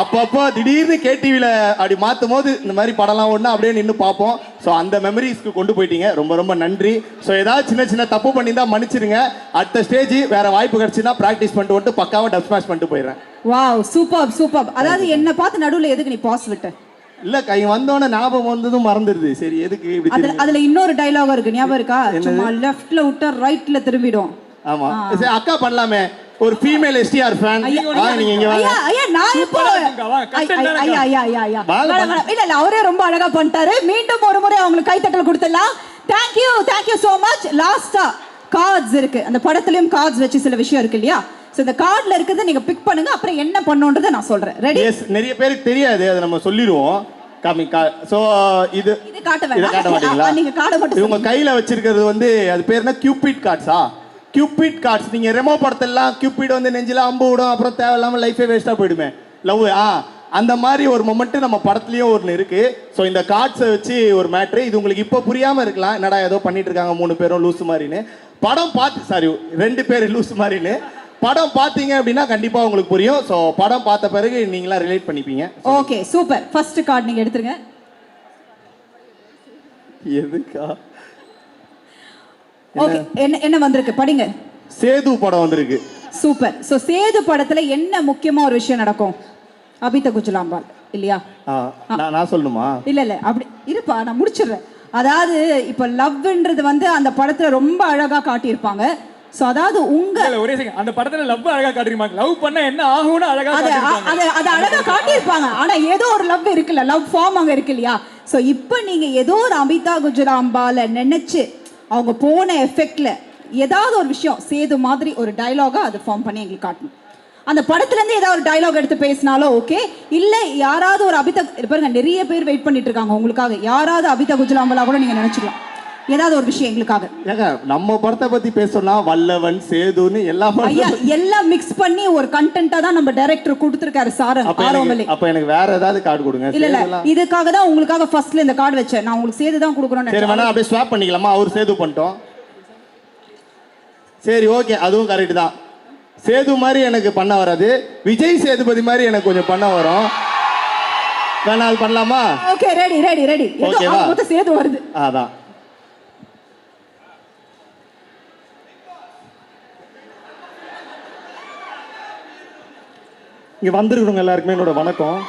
அப்பப்போ திடீர்னு கேடிவியில் அப்படி மாற்றும் போது இந்த மாதிரி படம்லாம் ஒன்றா அப்படியே நின்று பார்ப்போம். ஸோ அந்த மெமரிஸ்க்கு கொண்டு போயிட்டீங்க, ரொம்ப ரொம்ப நன்றி. ஸோ ஏதாவது சின்ன சின்ன தப்பு பண்ணியிருந்தா மன்னிச்சிருங்க. அடுத்த ஸ்டேஜ் வேற வாய்ப்பு கிடச்சுன்னா ப்ராக்டிஸ் பண்ணிட்டு வந்துட்டு பக்காவாக டப் ஸ்மாஷ் பண்ணிட்டு போயிடுறேன். Wow, super super. அதாவது என்ன பார்த்து நடுவில் எதுக்கு நீ பாஸ் விட்ட? இல்ல கை வந்தோடனே ஞாபகம் வந்ததும் மறந்துடுது. சரி எதுக்கு இப்படி அதுல இன்னொரு டயலாக் இருக்கு, ஞாபகம் இருக்கா? சும்மா லெஃப்ட்ல விட்டா ரைட்ல திரும்பிடும். ஆமா சரி அக்கா பண்ணலாமே, ஒரு ஃபீமேல் எஸ்டிஆர் ஃபேன். நீங்க இங்க வாங்க. ஐயா நான் இப்போ இல்ல அவரே ரொம்ப அழகா பண்ணிட்டாரு. மீண்டும் ஒரு முறை அவங்களுக்கு கைத்தட்டல் கொடுத்துடலாம். Thank you thank you so much. லாஸ்டா கார்ட்ஸ் இருக்கு, அந்த படத்துலயும் கார்ட்ஸ் வச்சு சில விஷயம் இருக்கு இல்லையா? சோ இந்த கார்ட்ல இருக்கிறத நீங்க பிக் பண்ணுங்க, அப்புறம் என்ன பண்ணணும்ன்றதை நான் சொல்றேன். ரெடி? எஸ். நிறைய பேருக்கு தெரியாது, அதை நம்ம சொல்லிடுவோம். சோ இது காட்ட மாட்டீங்களா? நீங்க கார்டை மட்டும் இவங்க கையில வச்சிருக்கிறது வந்து அது பேர் என்ன? கியூபிட் கார்ட்ஸா? Cupid cards. நீங்க ரெமோ படத்தெல்லாம் கியூபிட் வந்து நெஞ்சில அம்பு விடும், அப்புறம் தேவையில்லாம லைஃபே வேஸ்டா போயிடுமே லவ். அந்த மாதிரி ஒரு மொமெண்ட் நம்ம படத்துலயும் ஒன்று இருக்கு. ஸோ இந்த கார்ட்ஸை வச்சு ஒரு மேட்ரு. இது உங்களுக்கு இப்போ புரியாம இருக்கலாம், என்னடா ஏதோ பண்ணிட்டு இருக்காங்க 3 பேரும் லூசு மாதிரின்னு. படம் பார்த்து சாரி 2 பேர் லூசு மாதிரின்னு படம் பார்த்தீங்க அப்படின்னா கண்டிப்பா உங்களுக்கு புரியும். ஸோ படம் பார்த்த பிறகு நீங்களா ரிலேட் பண்ணிப்பீங்க. Okay super. ஃபர்ஸ்ட் கார்டு நீங்க எடுத்துருங்க. எதுக்கா? ஓகே என்ன வந்திருக்கு படிங்க. சேது படம் வந்திருக்கு. சூப்பர். சோ சேது படத்துல என்ன முக்கியமா ஒரு விஷயம் நடக்கும்? அபிதா குஜ்லாம்பால் இல்லையா? நான் சொல்லணுமா? இல்ல அப்படி இருப்பா, நான் முடிச்சிடுறேன். அதாவது இப்ப லவ்ன்றது வந்து அந்த படத்துல ரொம்ப அழகா காட்டியிருப்பாங்க. சோ அதாவது உங்க ஒரே செகண்ட், அந்த படத்துல லவ் அழகா காட்டிருப்பாங்க. லவ் பண்ணா என்ன ஆகும்னு அழகா காட்டிருப்பாங்க. அது அழகா காட்டியிருப்பாங்க. ஆனா ஏதோ ஒரு லவ் இருக்குல்ல, லவ் ஃபார்ம் அங்க இருக்கு இல்லையா? சோ இப்போ நீங்க ஏதோ ஒரு அபிதா குஜ்லாம்பால நினைச்சு அவங்க போன எஃபெக்ட்ல ஏதாவது ஒரு விஷயம் சேது மாதிரி ஒரு டயலாகா அது ஃபார்ம் பண்ணி எங்களுக்கு காட்டணும். அந்த படத்துல இருந்து ஏதாவது ஒரு டயலாக் எடுத்து பேசினாலும் ஓகே. இல்ல யாராவது ஒரு அபிதா பாருங்க, நிறைய பேர் வெயிட் பண்ணிட்டு இருக்காங்க உங்களுக்காக. யாராவது அபிதா குஜ்லாம்பலா கூட நீங்க நினைச்சுக்கலாம். ஏதாவது ஒரு விஷயம் எங்களுக்காக. நம்ம படத்தை பத்தி பேசணும்னா வல்லவன் சேதுன்னு எல்லாம் மிக்ஸ் பண்ணி ஒரு கண்டென்ட்டா தான் நம்ம டைரக்டர் கொடுத்திருக்காரு சார். அப்ப எனக்கு வேற ஏதாவது கார்டு கொடுங்க. இல்ல இதுக்காக தான் உங்களுக்காக ஃபர்ஸ்ட்ல இந்த கார்டு வச்சேன். நான் உங்களுக்கு சேது தான் கொடுக்கறேன்னு. சரி வேணா அப்படியே ஸ்வாப் பண்ணிக்கலாமா? அவர் சேது பண்ணிட்டோம். சரி ஓகே, அதுவும் கரெக்ட் தான். சேது மாதிரி எனக்கு பண்ண வராது, விஜய் சேதுபதி மாதிரி எனக்கு கொஞ்சம் பண்ண வரும். வேணா அது பண்ணலாமா? Okay ready ready ready. ஓகேவா? மொத்த சேது வருது. அதான் இங்க வந்திருக்கிறவங்க எல்லாருக்குமே என்னோட வணக்கம்.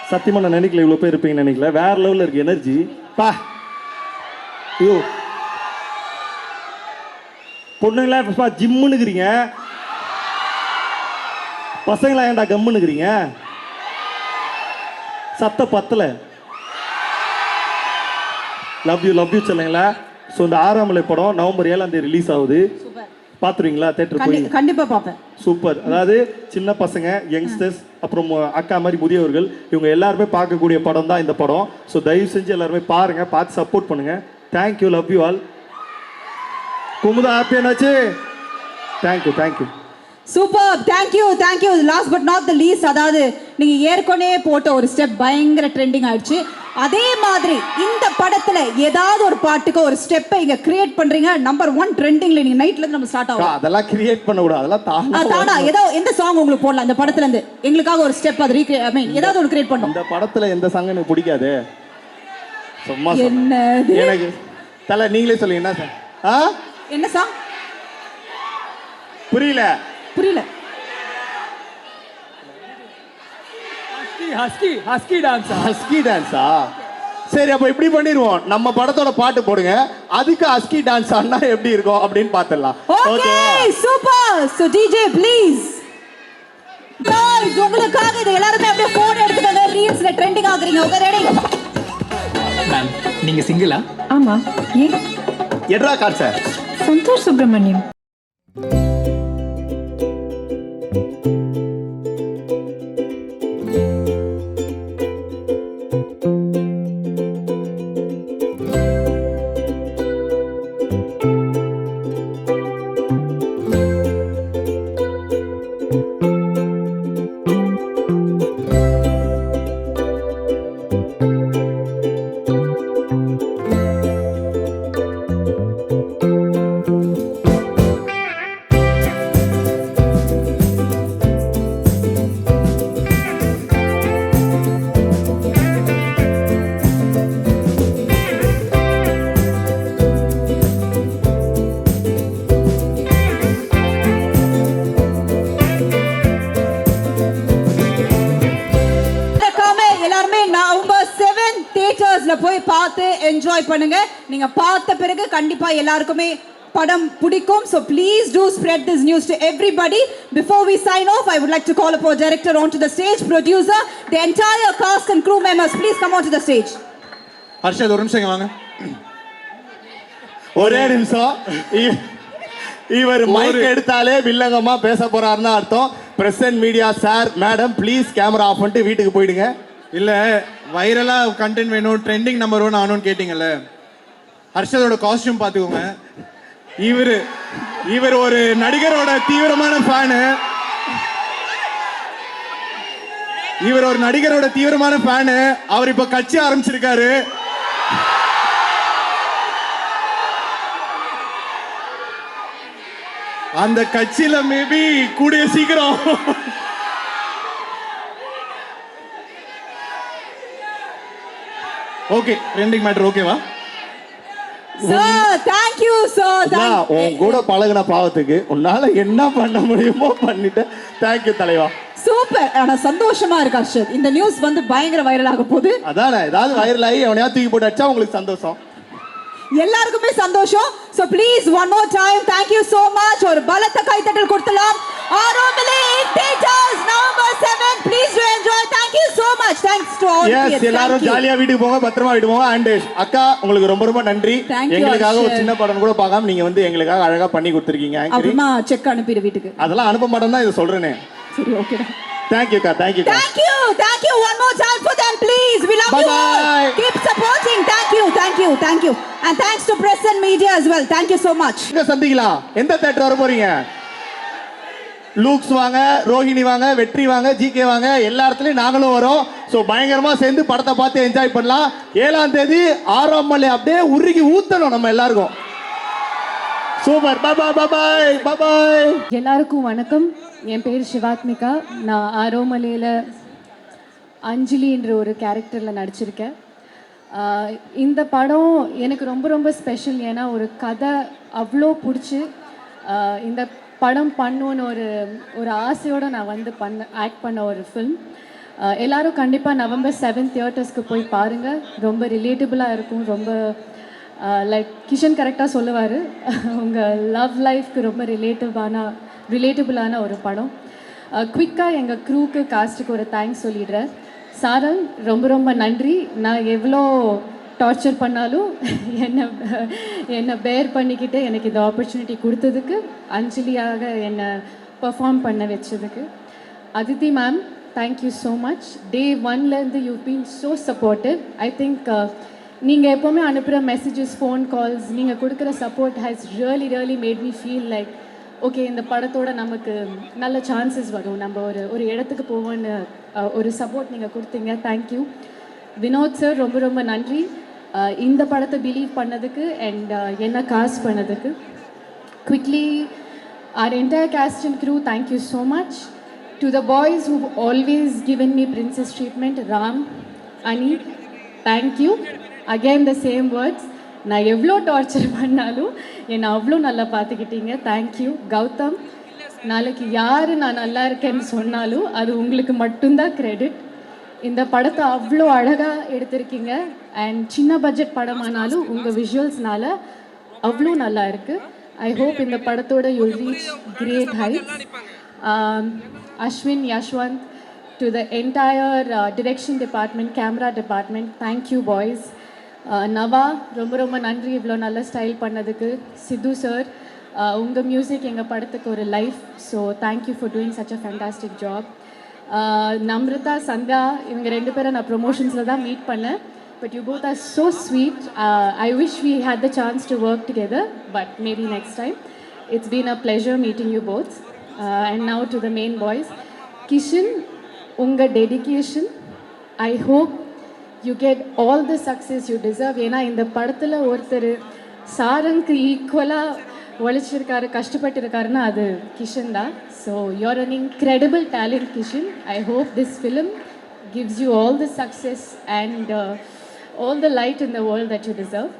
சத்தியமா நான் நினைக்கல இவ்வளவு பேர் இருப்பீங்கன்னு நினைக்கல. வேற லெவல்ல இருக்கு எனர்ஜி. பா ஐயோ பொண்ணுங்களா ஜிம்முன்னுக்குறீங்க, பசங்களா ஏன்டா கம்முன்னுக்குறீங்க? சத்த பத்தல. லவ் யூ சொல்லுங்களா. ஸோ இந்த 6ஆம் மலை படம் நவம்பர் 7ஆம் தேதி ரிலீஸ் ஆகுது. பார்த்துருவீங்களா? தேட்டர் போய் கண்டிப்பா பார்ப்பேன். சூப்பர். அதாவது சின்ன பசங்க, யங்ஸ்டர்ஸ், அப்புறம் அக்கா மாதிரி முதியவர்கள், இவங்க எல்லாருமே பார்க்கக்கூடிய படம் தான் இந்த படம். ஸோ தயவு செஞ்சு எல்லாருமே பாருங்க, பார்த்து சப்போர்ட் பண்ணுங்க. Thank you, love you all. Kumudha happy என்னாச்சு? Thank you. Super, thank you. Last but not the least, அதாவது நீங்க ஏற்கனவே போட்ட ஒரு ஸ்டெப் பயங்கர ட்ரெண்டிங் ஆயிடுச்சு. அதே மாதிரி இந்த படத்துல ஏதாவது ஒரு பாட்டுக்கு ஒரு ஸ்டெப்பை இங்க கிரியேட் பண்றீங்க. நம்பர் 1 ட்ரெண்டிங்ல நீங்க நைட்ல இருந்து நம்ம ஸ்டார்ட் ஆகும். அதெல்லாம் கிரியேட் பண்ண கூடாது, அதெல்லாம் தானா ஏதோ எந்த சாங் உங்களுக்கு போடலாம் இந்த படத்துல இருந்து எங்களுக்காக ஒரு ஸ்டெப் அது ரீக்ரியேட், ஐ மீன் ஏதாவது ஒரு கிரியேட் பண்ணோம். இந்த படத்துல எந்த சாங் எனக்கு பிடிக்காது. சும்மா என்னது எனக்கு தல நீங்களே சொல்லுங்க. என்ன சாங்? என்ன சாங்? புரியல. ஹஸ்கி டான்ஸா? சரி அப்ப இப்படி பண்ணிடுவோம், நம்ம படத்தோட பாட்டு போடுங்க, அதுக்கு ஹஸ்கி டான்ஸ் ஆனா எப்படி இருக்கும் அப்படின்னு பாத்துடலாம். Okay super. So DJ please. Guys உங்களுக்காக இது எல்லாரும் அப்படியே போன் எடுத்துக்கங்க, ரீல்ஸ்ல ட்ரெண்டிங் ஆகுறீங்க. Okay ready? மேம் நீங்க சிங்கிளா? ஆமா. ஏன்? எட்ரா card sir. Santhosh Subramaniam. Enjoy பண்ணுங்க. நீங்க பார்த்த பிறகு கண்டிப்பா எல்லாருக்குமே படம் பிடிக்கும். So please do spread this news to everybody. Before we sign off, I would like to call upon director onto the stage, producer, the entire cast and crew members, please come onto the stage. Harshad ஒரு நிமிஷம் இங்க வாங்க. ஒரே நிமிஷம். இவர் mic எடுத்தாலே வில்லங்கமா பேச போறாருன்னு அர்த்தம். Present media sir madam please camera off பண்ணிட்டு வீட்டுக்கு போயிடுங்க. இல்ல வைரலா கண்டென்ட் வேணும், ட்ரெண்டிங் நம்பர் 1 ஆகணும்னு கேட்டீங்கல்ல, ஹர்ஷதோட காஸ்டியூம் பாத்துக்கோங்க. இவர் ஒரு நடிகரோட தீவிரமான ஃபேனு. இவர் ஒரு நடிகரோட தீவிரமான ஃபேனு. அவர் இப்ப கட்சி ஆரம்பிச்சிருக்காரு. அந்த கட்சியில மேபி கூடிய சீக்கிரம் ஓகே ட்ரெண்டிங் மேட்டர் ஓகேவா? Sir, thank you sir. உன் கூட பழகுன பாவத்துக்கு உன்னால என்ன பண்ண முடியுமோ பண்ணிட்டு தேங்க்யூ தலைவா. சூப்பர். ஆனா சந்தோஷமா இருக்கு ஹர்ஷத். இந்த நியூஸ் வந்து பயங்கர வைரல் ஆக போகுது. அதானே ஏதாவது வைரல் ஆகி அவனையா தூக்கி போட்டு அடிச்சா உங்களுக்கு சந்தோஷம். எல்லாருக்குமே சந்தோஷம். So please one more time thank you so much. ஒரு பலத்த கைத்தட்டல் கொடுத்தலாம். Aaromaley in theaters November 7th. Please do enjoy. Thank you so much. Thanks to all. Yes, எல்லாரும் ஜாலியா வீட்டுக்கு போங்க, பத்திரமா வீட்டுக்கு போங்க. அண்ட் அக்கா உங்களுக்கு ரொம்ப ரொம்ப நன்றி. எங்களுக்காக ஒரு சின்ன படம் கூட பார்க்காம நீங்க வந்து எங்களுக்காக அழகா பண்ணி கொடுத்துருக்கீங்க. அப்புறமா செக் அனுப்பிடு வீட்டுக்கு. அதெல்லாம் அனுப்ப மாட்டேன் தான் இதை சொல்றேனே. சரி okay. Thank you, thank you. Thank you one more time for them please. We love you all. Keep supporting. Thank you. And thanks to press and media as well. Thank you so much. இங்க சந்திக்கலாம். எந்த theatre வர போறீங்க? Luke's வாங்க, ரோஹிணி வாங்க, வெற்றி வாங்க, GK வாங்க, எல்லா இடத்துலயும் நாங்களும் வரோம். சோ பயங்கரமா சேர்ந்து படத்தை பார்த்து என்ஜாய் பண்ணலாம். 7ஆம் தேதி 6ஆம் மலை அப்படியே உருகி ஊத்தணும் நம்ம எல்லாருக்கும். சூப்பர். பாய். எல்லாருக்கும் வணக்கம். என் பேர் சிவாத்மிகா. நான் ஆரோமலையில் அஞ்சலின்ற ஒரு கேரக்டரில் நடிச்சிருக்கேன். இந்த படம் எனக்கு ரொம்ப ரொம்ப ஸ்பெஷல். ஏன்னா ஒரு கதை அவ்வளோ பிடிச்சி இந்த படம் பண்ணுன்னு ஒரு ஆசையோடு நான் வந்து ஆக்ட் பண்ண ஒரு ஃபில்ம். எல்லோரும் கண்டிப்பாக November 7th தியேட்டர்ஸ்க்கு போய் பாருங்கள். ரொம்ப ரிலேட்டபிளாக இருக்கும். ரொம்ப லைக் கிஷன் கரெக்டாக சொல்லுவார், உங்கள் லவ் லைஃப்க்கு ரொம்ப ரிலேட்டபிளான ஒரு படம். குவிக்காக எங்கள் க்ரூக்கு காஸ்ட்டுக்கு ஒரு தேங்க்ஸ் சொல்லிடுறேன். சாரங் ரொம்ப ரொம்ப நன்றி. நான் எவ்வளோ டார்ச்சர் பண்ணாலும் என்னை பேர் பண்ணிக்கிட்டு எனக்கு இந்த ஆப்பர்ச்சுனிட்டி கொடுத்ததுக்கு, அஞ்சலியாக என்னை பர்ஃபார்ம் பண்ண வச்சதுக்கு. Aditi ma'am thank you so much. Day 1லேருந்து you been so supportive. I think நீங்கள் எப்போவுமே அனுப்புகிற மெசேஜஸ், ஃபோன் கால்ஸ், நீங்கள் கொடுக்குற support has really made me feel like okay இந்த படத்தோட நமக்கு நல்ல சான்சஸ் வரும், நம்ம ஒரு இடத்துக்கு போவோன்னு ஒரு சப்போர்ட் நீங்கள் கொடுத்தீங்க. தேங்க்யூ. வினோத் சார் ரொம்ப ரொம்ப நன்றி இந்த படத்தை பிலீவ் பண்ணதுக்கு அண்ட் என்ன காஸ்ட் பண்ணதுக்கு. Quickly our entire cast and crew, thank you so much. To the boys who've always given me princess treatment, Ram, Ani, thank you. Again the same words. நான் எவ்வளோ டார்ச்சர் பண்ணாலும் என்னை அவ்வளோ நல்லா பார்த்துக்கிட்டீங்க. Thank you. Gautham, நாளைக்கு யார் நான் நல்லா இருக்கேன்னு சொன்னாலும் அது உங்களுக்கு மட்டும்தான் க்ரெடிட். இந்த படத்தை அவ்வளோ அழகாக எடுத்திருக்கீங்க. அண்ட் சின்ன பட்ஜெட் படமானாலும் உங்கள் விஷுவல்ஸ்னால அவ்வளோ நல்லா இருக்குது. I hope in the படத்தோட you'll reach great heights. Ashwin, Yashwant, to the entire direction department, camera department, thank you boys. நவா ரொம்ப ரொம்ப நன்றி இவ்வளோ நல்ல ஸ்டைல் பண்ணதுக்கு. சித்து சார், உங்கள் மியூசிக் எங்கள் படத்துக்கு ஒரு life. So thank you for doing such a fantastic job. Namrata, Sandhya, இவங்க 2 பேரை நான் ப்ரொமோஷன்ஸில் தான் மீட் பண்ணேன். But you both are so sweet. I wish we had the chance to work together, but maybe next time. It's been a pleasure meeting you both. And now to the main boys. Kishan, unga dedication, I hope you get all the success you deserve. ஏன்னா இந்த படத்தில் ஒருத்தர் சாரங்க்கு ஈக்குவலாக உழைச்சிருக்காரு, கஷ்டப்பட்டிருக்காருன்னா அது கிஷன் தான். So you're an incredible talent, Kishan. I hope this film gives you all the success and all the light in the world that you deserve.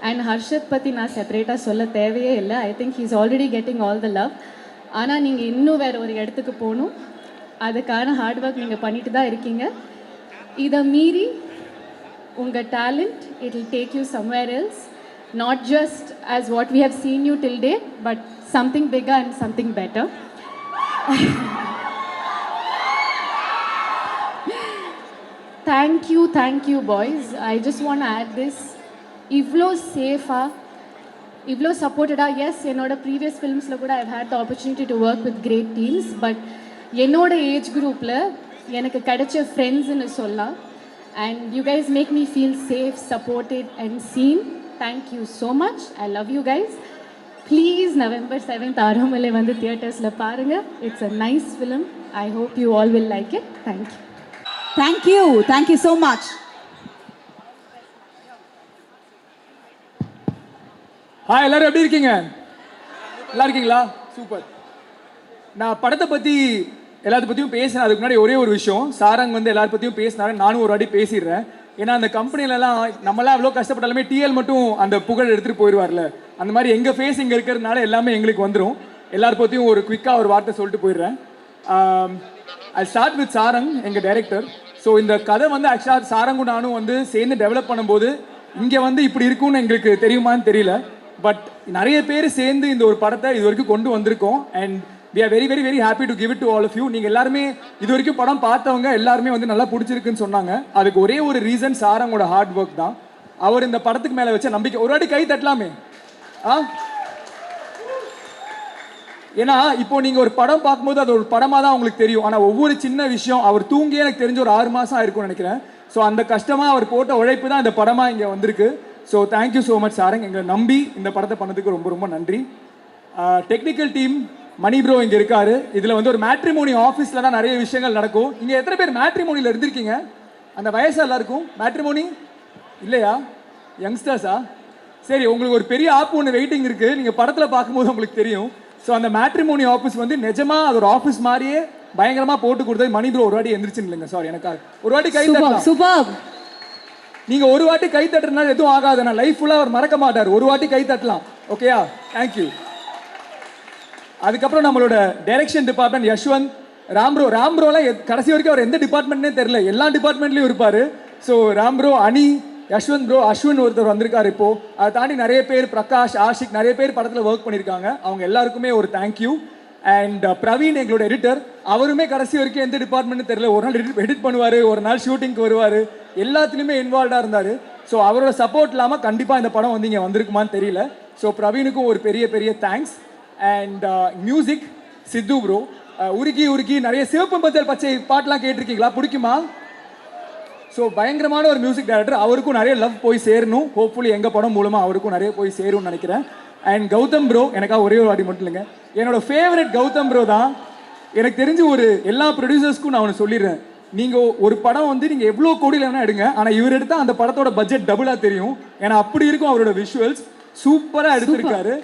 And Harshad பற்றி நான் செப்பரேட்டாக சொல்ல தேவையே இல்லை. I think he's already getting all the love. ஆனால் நீங்கள் இன்னும் வேறு ஒரு இடத்துக்கு போகணும். அதுக்கான ஹார்ட் ஒர்க் நீங்கள் பண்ணிட்டு தான் இருக்கீங்க. இதை மீறி உங்கள் talent it will take you somewhere else, not just as what we have seen you till date, but something bigger and something better. Thank you boys. I just want to add this. இவ்வளோ சேஃபாக, இவ்வளோ சப்போர்ட்டடாக, S என்னோட previous ஃபிலிம்ஸில் கூட I've had the opportunity to work with great teams, but என்னோட age குரூப்பில் எனக்கு கிடைச்ச ஃப்ரெண்ட்ஸ்ன்னு சொல்லலாம். And you guys make me feel safe, supported and seen. Thank you so much. I love you guys. Please November 7th Aaromaley வந்து தியேட்டர்ஸில் பாருங்கள். It's a nice film. I hope you all will like it. Thank you. Thank you so much. Hi, எல்லாரும் எப்படி இருக்கீங்க? நல்லா இருக்கீங்களா? Super. நான் படத்தை பற்றி எல்லாத்த பற்றியும் பேசினேன். அதுக்கு முன்னாடி ஒரே ஒரு விஷயம், சாரங் வந்து எல்லார பற்றியும் பேசினாரு, நானும் ஒரு வாட்டி பேசிடுறேன். ஏன்னா அந்த கம்பெனிலலாம் நம்மளாம் எவ்வளோ கஷ்டப்பட்டாலுமே டிஎல் மட்டும் அந்த புகழ் எடுத்துகிட்டு போயிடுவார்ல, அந்த மாதிரி எங்கள் ஃபேஸ் இங்கே இருக்கிறதுனால எல்லாமே எங்களுக்கு வந்துடும். எல்லார பற்றியும் ஒரு குவிக்காக ஒரு வார்த்தை சொல்லிட்டு போயிடுறேன். ஐ ஸ்டார்ட் வித் சாரங், எங்கள் டைரக்டர். ஸோ இந்த கதை வந்து ஆக்சுவலாக சாரங்கும் நானும் வந்து சேர்ந்து டெவலப் பண்ணும்போது இங்கே வந்து இப்படி இருக்கும்னு எங்களுக்கு தெரியுமான்னு தெரியல. பட் நிறைய பேர் சேர்ந்து இந்த ஒரு படத்தை இது வரைக்கும் கொண்டு வந்திருக்கோம். And we are very very very happy to give it to all of you. நீங்கள் எல்லாருமே இது வரைக்கும் படம் பார்த்தவங்க எல்லாருமே வந்து நல்லா பிடிச்சிருக்குன்னு சொன்னாங்க. அதுக்கு ஒரே ஒரு ரீசன் சாரங்கோட ஹார்ட் ஒர்க் தான். அவர் இந்த படத்துக்கு மேலே வச்ச நம்பிக்கை. ஒரு வாட்டி கை தட்டலாமே. ஏன்னா இப்போ நீங்கள் ஒரு படம் பார்க்கும்போது அது ஒரு படமாக தான் உங்களுக்கு தெரியும். ஆனால் ஒவ்வொரு சின்ன விஷயம் அவர் தூங்கியே எனக்கு தெரிஞ்ச ஒரு 6 மாதம் ஆயிருக்கும்னு நினைக்கிறேன். ஸோ அந்த கஷ்டமாக அவர் போட்ட உழைப்பு தான் இந்த படமாக இங்கே வந்திருக்கு. So thank you so much Sarang. எங்களை நம்பி இந்த படத்தை பண்ணதுக்கு ரொம்ப ரொம்ப நன்றி. டெக்னிக்கல் டீம் மணி ப்ரோ இங்கே இருக்காரு. இதில் வந்து ஒரு மேட்ரிமோனி ஆஃபீஸில் தான் நிறைய விஷயங்கள் நடக்கும். இங்கே எத்தனை பேர் மேட்ரிமோனியில் இருந்திருக்கீங்க? அந்த வயசு எல்லாருக்கும் மேட்ரிமோனி இல்லையா? யங்ஸ்டர்ஸா? சரி, உங்களுக்கு ஒரு பெரிய ஆப் ஒன்று வெயிட்டிங் இருக்குது. நீங்கள் படத்தில் பார்க்கும்போது உங்களுக்கு தெரியும். ஸோ அந்த மேட்ரிமோனி ஆஃபீஸ் வந்து நிஜமாக அது ஒரு ஆஃபீஸ் மாதிரியே பயங்கரமாக போட்டு கொடுத்தது மணி ப்ரோ ஒரு வாட்டி எந்திரிச்சுன்னு இல்லைங்க. சாரி, எனக்காக ஒரு வாட்டி கை தட்டலாம். சூப்பர். நீங்கள் ஒரு வாட்டி கை தட்டுறதுனால எதுவும் ஆகாது. நான் லைஃப் ஃபுல்லாக அவர் மறக்க மாட்டார். ஒரு வாட்டி கை தட்டலாம். ஓகேயா? தேங்க்யூ. அதுக்கப்புறம் நம்மளோட டைரக்ஷன் டிபார்ட்மெண்ட் யஷ்வந்த், ராம்ப்ரோலாம் கடைசி வரைக்கும் அவர் எந்த டிபார்ட்மெண்ட்னே தெரியல, எல்லா டிபார்ட்மெண்ட்லையும் இருப்பார். ஸோ ராம்ப்ரோ, அனி, யஷ்வந்த் ப்ரோ, அஸ்வின் ஒருத்தர் வந்திருக்காரு இப்போ. அதை தாண்டி நிறைய பேர், பிரகாஷ், ஆஷிக், நிறைய பேர் படத்தில் ஒர்க் பண்ணியிருக்காங்க. அவங்க எல்லாருக்குமே ஒரு தேங்க்யூ. அண்ட் பிரவீன் எங்களோட எடிட்டர், அவருமே கடைசி வரைக்கும் எந்த டிபார்ட்மெண்ட்னு தெரியல. ஒரு நாள் எடிட் பண்ணுவார், ஒரு நாள் ஷூட்டிங்க்கு வருவார், எல்லாத்துலேயுமே இன்வால்வ்டாக இருந்தார். ஸோ அவரோட சப்போர்ட் இல்லாமல் கண்டிப்பாக இந்த படம் வந்து இங்கே வந்திருக்குமான்னு தெரியல. ஸோ பிரவீனுக்கும் ஒரு பெரிய பெரிய thanks. And music Siddhu bro, உருக்கி உருக்கி நிறைய சிவப்பு மஞ்சள் பச்சை பாட்டெலாம் கேட்டிருக்கீங்களா? பிடிக்குமா? ஸோ பயங்கரமான ஒரு மியூசிக் டைரக்டர். அவருக்கும் நிறைய லவ் போய் சேரணும். ஹோப்ஃபுல்லி எங்கள் படம் மூலமாக அவருக்கும் நிறைய போய் சேரும்னு நினைக்கிறேன். அண்ட் கௌதம் ப்ரோ, எனக்காக ஒரே ஒரு வாட்டி மட்டும் இல்லைங்க, என்னோட ஃபேவரட் கௌதம் ப்ரோ தான். எனக்கு தெரிஞ்சு ஒரு எல்லா ப்ரொடியூசர்ஸ்க்கும் நான் ஒன்று சொல்லிடுறேன், நீங்கள் ஒரு படம் வந்து நீங்கள் எவ்வளோ கோடியில் வேணால் எடுங்க, ஆனால் இவர் எடுத்தால் அந்த படத்தோட பட்ஜெட் டபுளாக தெரியும். ஏன்னா அப்படி இருக்கும் அவரோட விஷுவல்ஸ். சூப்பராக எடுத்திருக்காரு.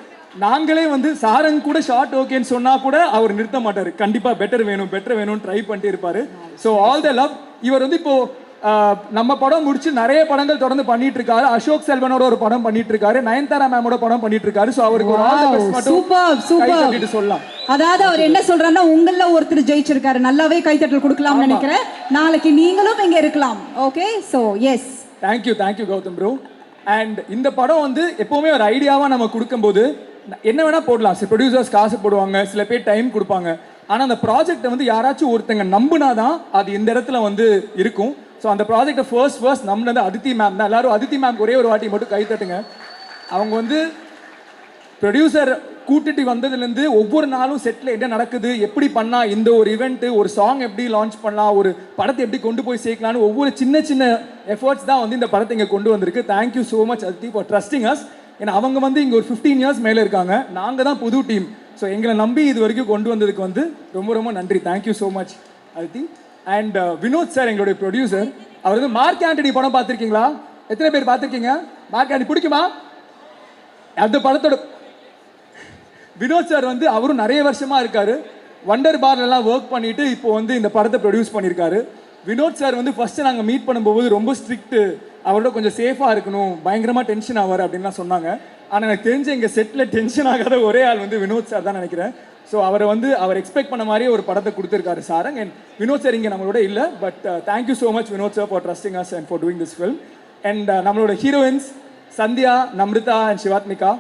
நாங்களே வந்து சாரங் கூட ஷார்ட் ஓகேன்னு சொன்னால் கூட அவர் நிறுத்த மாட்டார். கண்டிப்பாக பெட்டர் வேணும்னு ட்ரை பண்ணிட்டு இருப்பார். So all the love. இவர் வந்து இப்போ நம்ம படம் முடிச்சு நிறைய படங்கள் தொடர்ந்து பண்ணிட்டு இருக்காரு. அசோக் செல்வனோட ஒரு படம் பண்ணிட்டு இருக்காரு, நயன்தாரா மேமோட படம் பண்ணிட்டு இருக்காரு. சோ அவருக்கு ஒரு ஆல் தி பெஸ்ட் மட்டும் சூப்பர் சொல்லலாம். அதாவது அவர் என்ன சொல்றாருன்னா, உங்கள ஒருத்தர் ஜெயிச்சிருக்காரு, நல்லாவே கைத்தட்டல் கொடுக்கலாம்னு நினைக்கிறேன். நாளைக்கு நீங்களும் இங்க இருக்கலாம். Okay, so yes, thank you Gautham bro. And இந்த படம் வந்து எப்பவுமே ஒரு ஐடியாவா நம்ம கொடுக்கும்போது என்ன வேணா போடலாம். சில ப்ரொடியூசர்ஸ் காசு போடுவாங்க, சில பேர் டைம் கொடுப்பாங்க. ஆனா அந்த ப்ராஜெக்டை வந்து யாராச்சும் ஒருத்தங்க நம்பினாதான் அது இந்த இடத்துல வந்து இருக்கும். ஸோ அந்த ப்ராஜெக்டை ஃபர்ஸ்ட் நம்பினது அதித்தி மேம் தான். எல்லாரும் அதித்தி மேம் ஒரே ஒரு வாட்டி மட்டும் கை தட்டுங்க. அவங்க வந்து ப்ரொடியூசர் கூட்டிட்டு வந்ததுலேருந்து ஒவ்வொரு நாளும் செட்டில் என்ன நடக்குது, எப்படி பண்ணால் இந்த ஒரு இவெண்ட்டு, ஒரு சாங் எப்படி லான்ச் பண்ணலாம், ஒரு படத்தை எப்படி கொண்டு போய் சேர்க்கலான்னு ஒவ்வொரு சின்ன சின்ன எஃபர்ட்ஸ் தான் வந்து இந்த படத்தை இங்கே கொண்டு வந்திருக்கு. Thank you so much Aditi for trusting as. ஏன்னா அவங்க வந்து இங்கே ஒரு 15 இயர்ஸ் மேலே இருக்காங்க, நாங்கள் தான் புது டீம். ஸோ எங்களை நம்பி இது வரைக்கும் கொண்டு வந்ததுக்கு வந்து ரொம்ப ரொம்ப நன்றி. Thank you so much Aditi. And Vinod sir எங்களுடைய ப்ரொடியூசர். அவர் வந்து மார்க் ஆண்டனி படம் பார்த்துருக்கீங்களா? எத்தனை பேர் பார்த்துருக்கீங்க? மார்க் ஆண்டனி பிடிக்குமா? அந்த படத்தோட வினோத் சார் வந்து அவரும் நிறைய வருஷமா இருக்காரு. வண்டர் பார்லாம் ஒர்க் பண்ணிட்டு இப்போ வந்து இந்த படத்தை ப்ரொடியூஸ் பண்ணியிருக்காரு. வினோத் சார் வந்து ஃபர்ஸ்ட் நாங்கள் மீட் பண்ணும்போது ரொம்ப ஸ்ட்ரிக்ட், அவரோட கொஞ்சம் சேஃபாக இருக்கணும், பயங்கரமாக டென்ஷன் ஆவார் அப்படின்லாம் சொன்னாங்க. ஆனால் எனக்கு தெரிஞ்ச எங்கள் செட்டில் டென்ஷன் ஆகாத ஒரே ஆள் வந்து வினோத் சார் தான் நினைக்கிறேன். ஸோ அவர் எக்ஸ்பெக்ட் பண்ண மாதிரியே ஒரு படத்தை கொடுத்துருக்காரு சாரங். அண்ட் வினோத் சார் இங்கே நம்மளோட இல்லை, but thank you so much Vinoth sir for trusting us and for doing this film. And நம்மளோட ஹீரோயின்ஸ் சந்தியா, நம்ரிதா அண்ட் சிவாத்மிகா.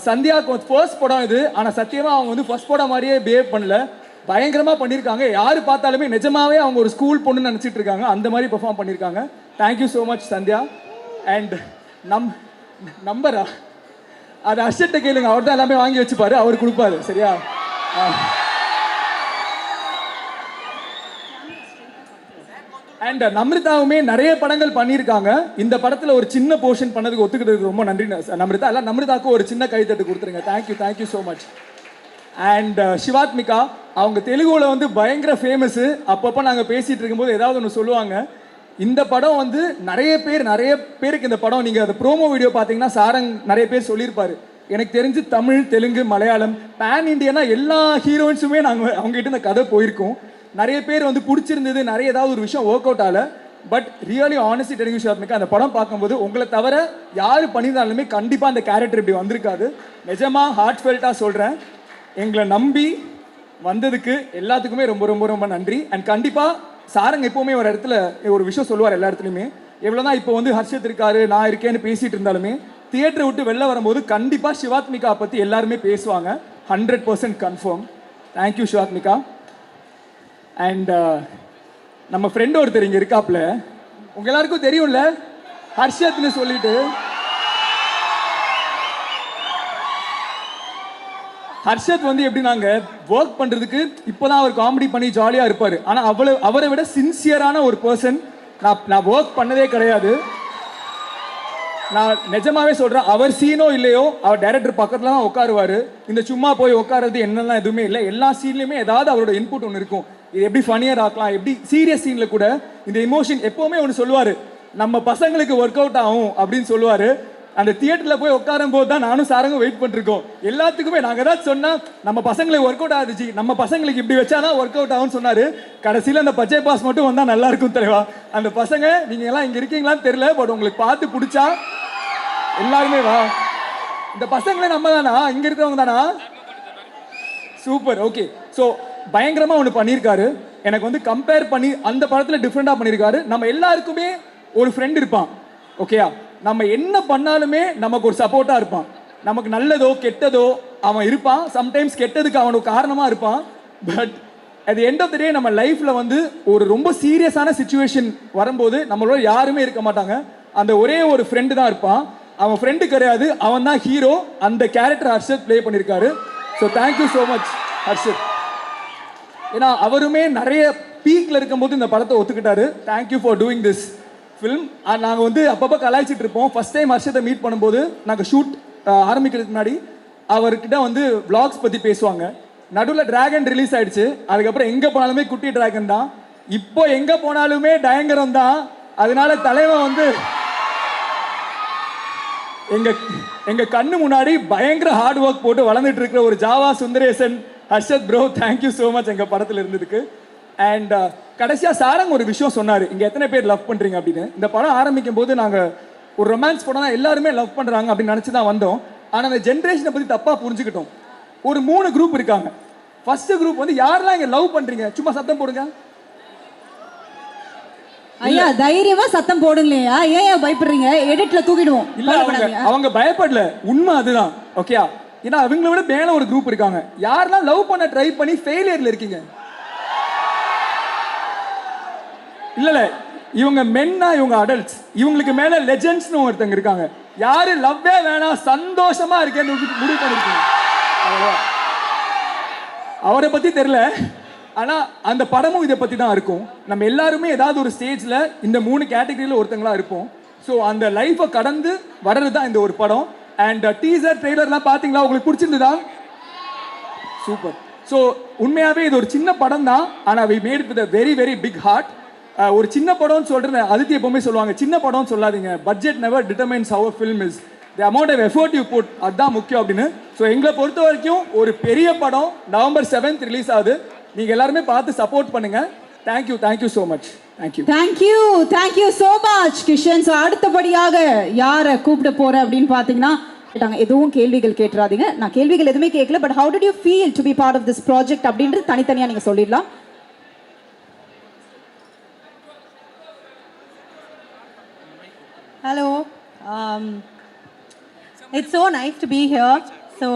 சந்தியாவுக்கு ஃபர்ஸ்ட் படம் இது, ஆனால் சத்தியமாக அவங்க வந்து ஃபர்ஸ்ட் படம் மாதிரியே பிஹேவ் பண்ணல, பயங்கரமாக பண்ணியிருக்காங்க. யார் பார்த்தாலுமே நிஜமாவே அவங்க ஒரு ஸ்கூல் பொண்ணுன்னு நினச்சிட்டு இருக்காங்க, அந்த மாதிரி பெர்ஃபார்ம் பண்ணியிருக்காங்க. Thank you so much Sandhya. And நம்பரா அது அர்ஷத்தை கேளுங்க, அவர் தான் எல்லாமே வாங்கி வச்சுப்பாரு, அவர் கொடுப்பாரு. சரியா? அண்ட் நம்ரிதாவுமே நிறைய படங்கள் பண்ணியிருக்காங்க. இந்த படத்தில் ஒரு சின்ன போர்ஷன் பண்ணதுக்கு ஒத்துக்கிட்டதுக்கு ரொம்ப நன்றி நம்ரிதா. எல்லாம் நம்ரிதாவுக்கு ஒரு சின்ன கைத்தட்டு கொடுத்துருங்க. Thank you so much. And Shivathmika, அவங்க தெலுங்குல வந்து பயங்கர ஃபேமஸு. அப்பப்போ நாங்கள் பேசிகிட்டு இருக்கும்போது ஏதாவது ஒன்று சொல்லுவாங்க. இந்த படம் வந்து நிறைய பேருக்கு இந்த படம், நீங்கள் அந்த ப்ரோமோ வீடியோ பார்த்தீங்கன்னா சாரங் நிறைய பேர் சொல்லியிருப்பாரு. எனக்கு தெரிஞ்சு தமிழ், தெலுங்கு, மலையாளம், பேன் இண்டியனா எல்லா ஹீரோயின்ஸுமே நாங்கள் அவங்ககிட்ட இந்த கதை போயிருக்கோம். நிறைய பேர் வந்து பிடிச்சிருந்தது, நிறைய ஏதாவது ஒரு விஷயம் ஒர்க் அவுட் ஆகல. பட் ரியலி ஆனஸ்ட்லி டெலிங் ஷாத்மிகா, அந்த படம் பார்க்கும்போது உங்களை தவிர யார் பண்ணியிருந்தாலுமே கண்டிப்பாக அந்த கேரக்டர் இப்படி வந்திருக்காது. நிஜமாக ஹார்ட் ஃபெல்ட்டாக சொல்கிறேன். எங்களை நம்பி வந்ததுக்கு எல்லாத்துக்குமே ரொம்ப ரொம்ப ரொம்ப நன்றி. அண்ட் கண்டிப்பாக சாரங்க எப்போவுமே ஒரு இடத்துல ஒரு விஷயம் சொல்லுவார் எல்லா இடத்துலையுமே, எவ்வளோதான் இப்போ வந்து ஹர்ஷத் இருக்காரு, நான் இருக்கேன்னு பேசிகிட்டு இருந்தாலுமே தியேட்டரை விட்டு வெளில வரும்போது கண்டிப்பாக சிவாத்மிகா பற்றி எல்லாருமே பேசுவாங்க. 100% கன்ஃபார்ம். தேங்க்யூ சிவாத்மிகா. அண்ட் நம்ம ஃப்ரெண்ட் ஒருத்தர் இங்கே இருக்காப்புல, உங்க எல்லாருக்கும் தெரியும்ல, ஹர்ஷத்னு சொல்லிட்டு. ஹர்ஷத் வந்து எப்படி நாங்கள் ஒர்க் பண்ணுறதுக்கு இப்போதான் அவர் காமெடி பண்ணி ஜாலியாக இருப்பார், ஆனால் அவரை விட சின்சியரான ஒரு பர்சன் நான் ஒர்க் பண்ணதே கிடையாது. நான் நிஜமாவே சொல்கிறேன், அவர் சீனோ இல்லையோ அவர் டைரக்டர் பக்கத்தில் தான் உட்காருவார். இந்த சும்மா போய் உட்காருறது என்னெல்லாம் எதுவுமே இல்லை. எல்லா சீன்லையுமே ஏதாவது அவரோட இன்புட் ஒன்று இருக்கும். இது எப்படி ஃபனியர் ஆக்கலாம், எப்படி சீரியஸ் சீனில் கூட இந்த எமோஷன் எப்போவுமே ஒன்று சொல்லுவார், நம்ம பசங்களுக்கு ஒர்க் அவுட் ஆகும் அப்படின்னு சொல்லுவார். அந்த தியேட்டரில் போய் உட்காரும் போது தான் நானும் சாரங்கும் வெயிட் பண்ணிருக்கோம். எல்லாத்துக்குமே நாங்கள் ஏதாச்சும் சொன்னால் நம்ம பசங்களுக்கு ஒர்க் அவுட் ஆகுது, நம்ம பசங்களுக்கு இப்படி வச்சாதான் ஒர்க் அவுட் ஆகும்னு சொன்னார். கடைசியில் அந்த பச்சை பாஸ் மட்டும் வந்தால் நல்லா இருக்கும் தலைவா. அந்த பசங்க நீங்கள் எல்லாம் இங்கே இருக்கீங்களான்னு தெரியல, பட் உங்களுக்கு பார்த்து பிடிச்சா எல்லாருமே வா. இந்த பசங்களே நம்ம தானா, இங்கே இருக்கிறவங்க தானா? சூப்பர். ஓகே. ஸோ பயங்கரமாக ஒன்று பண்ணியிருக்காரு. எனக்கு வந்து கம்பேர் பண்ணி அந்த படத்தில் டிஃப்ரெண்டாக பண்ணியிருக்காரு. நம்ம எல்லாருக்குமே ஒரு ஃப்ரெண்ட் இருப்பான், ஓகேயா? நம்ம என்ன பண்ணாலுமே நமக்கு ஒரு சப்போர்ட்டாக இருப்பான். நமக்கு நல்லதோ கெட்டதோ அவன் இருப்பான். சம்டைம்ஸ் கெட்டதுக்கு அவனுக்கு காரணமாக இருப்பான். But at the end of the day நம்ம லைஃப்பில் வந்து ஒரு ரொம்ப சீரியஸான சுச்சுவேஷன் வரும்போது நம்மளோட யாருமே இருக்க மாட்டாங்க. அந்த ஒரே ஒரு ஃப்ரெண்டு தான் இருப்பான். அவன் ஃப்ரெண்டு கிடையாது, அவன் தான் ஹீரோ. அந்த கேரக்டர் ஹர்ஷத் ப்ளே பண்ணியிருக்காரு. So thank you so much Harshath. ஏன்னா அவருமே நிறைய பீக்கில் இருக்கும்போது இந்த படத்தை ஒத்துக்கிட்டாரு. Thank you for doing this film. நாங்கள் வந்து அப்பப்போ கலாய்ச்சிட்டு இருப்போம். ஃபர்ஸ்ட் டைம் ஹர்ஷத்தை மீட் பண்ணும்போது நாங்கள் ஷூட் ஆரம்பிக்கிறதுக்கு முன்னாடி அவர்கிட்ட வந்து விளாக்ஸ் பற்றி பேசுவாங்க. நடுவில் டிராகன் ரிலீஸ் ஆயிடுச்சு. அதுக்கப்புறம் எங்கே போனாலுமே குட்டி டிராகன் தான். இப்போ எங்கே போனாலுமே பயங்கரம் தான். அதனால தலைவன் வந்து எங்க கண்ணு முன்னாடி பயங்கர ஹார்ட் ஒர்க் போட்டு வளர்ந்துட்டு இருக்கிற ஒரு Java Sundaresan Harshad bro, thank you so much எங்க படத்தில் இருந்ததுக்கு. அண்ட் கடைசியாக சாரங் ஒரு விஷயம் சொன்னார், இங்கே எத்தனை பேர் லவ் பண்ணுறீங்க அப்படின்னு. இந்த படம் ஆரம்பிக்கும் போது நாங்கள் ஒரு ரொமான்ஸ் படம் தான், எல்லாருமே லவ் பண்ணுறாங்க அப்படின்னு நினச்சி தான் வந்தோம். ஆனால் அந்த ஜென்ரேஷனை பற்றி தப்பாக புரிஞ்சுக்கிட்டோம். ஒரு 3 குரூப் இருக்காங்க. ஃபர்ஸ்ட் குரூப் வந்து யாரெல்லாம் இங்கே லவ் பண்ணுறீங்க சும்மா சத்தம் போடுங்க. ஐயா தைரியமா சத்தம் போடுங்களையா, ஏன் பயப்படுறீங்க? எடிட்ல தூக்கிடுவோம். இல்ல அவங்க பயப்படல, உண்மை அதுதான். ஓகேயா? ஏன்னா அவங்கள விட மேல ஒரு குரூப் இருக்காங்க. யாரெல்லாம் லவ் பண்ண ட்ரை பண்ணி ஃபெயிலியர்ல இருக்கீங்க? இல்ல இவங்க மென்னா, இவங்க அடல்ட்ஸ். இவங்களுக்கு மேல லெஜெண்ட்ஸ்னு ஒருத்தங்க இருக்காங்க. யாரு லவ்வே வேணாம் சந்தோஷமா இருக்கேன்னு முடிவு பண்ணிருக்கீங்க. அவரை பத்தி தெரியல, ஆனா அந்த படமும் இதை பத்தி தான் இருக்கும். நம்ம எல்லாருமே ஏதாவது ஒரு ஸ்டேஜ்ல இந்த 3 கேட்டகரியில ஒருத்தங்களா இருப்போம். ஸோ அந்த லைஃபை கடந்து வர்றது தான் இந்த ஒரு படம். அண்ட் டீசர் ட்ரெய்லர்லாம் பார்த்தீங்களா? உங்களுக்கு பிடிச்சிருந்ததா? சூப்பர். ஸோ உண்மையாகவே இது ஒரு சின்ன படம் தான், ஆனால் we made with a very very big heart. ஒரு சின்ன படம்னு சொல்கிறேன், அதித்தி எப்பவுமே சொல்லுவாங்க சின்ன படம்னு சொல்லாதீங்க, budget never determines how a film is, the amount of effort you put, அதுதான் முக்கியம் அப்படின்னு. ஸோ எங்களை பொறுத்த வரைக்கும் ஒரு பெரிய படம் November 7th ரிலீஸ் ஆகுது. நீங்கள் எல்லாருமே பார்த்து சப்போர்ட் பண்ணுங்க. Thank you so much. Thank you so much Kishan. So அடுத்தபடியாக யாரை கூப்பிட போகிறேன் அப்படின்னு பார்த்தீங்கன்னா, எதுவும் கேள்விகள் கேட்டுறாதீங்க. நான் கேள்விகள் எதுவுமே கேட்கல. But how did you feel to be part of this project அப்படின்றது தனித்தனியாக நீங்கள் சொல்லிடலாம். Hello. It's so nice to be here. So,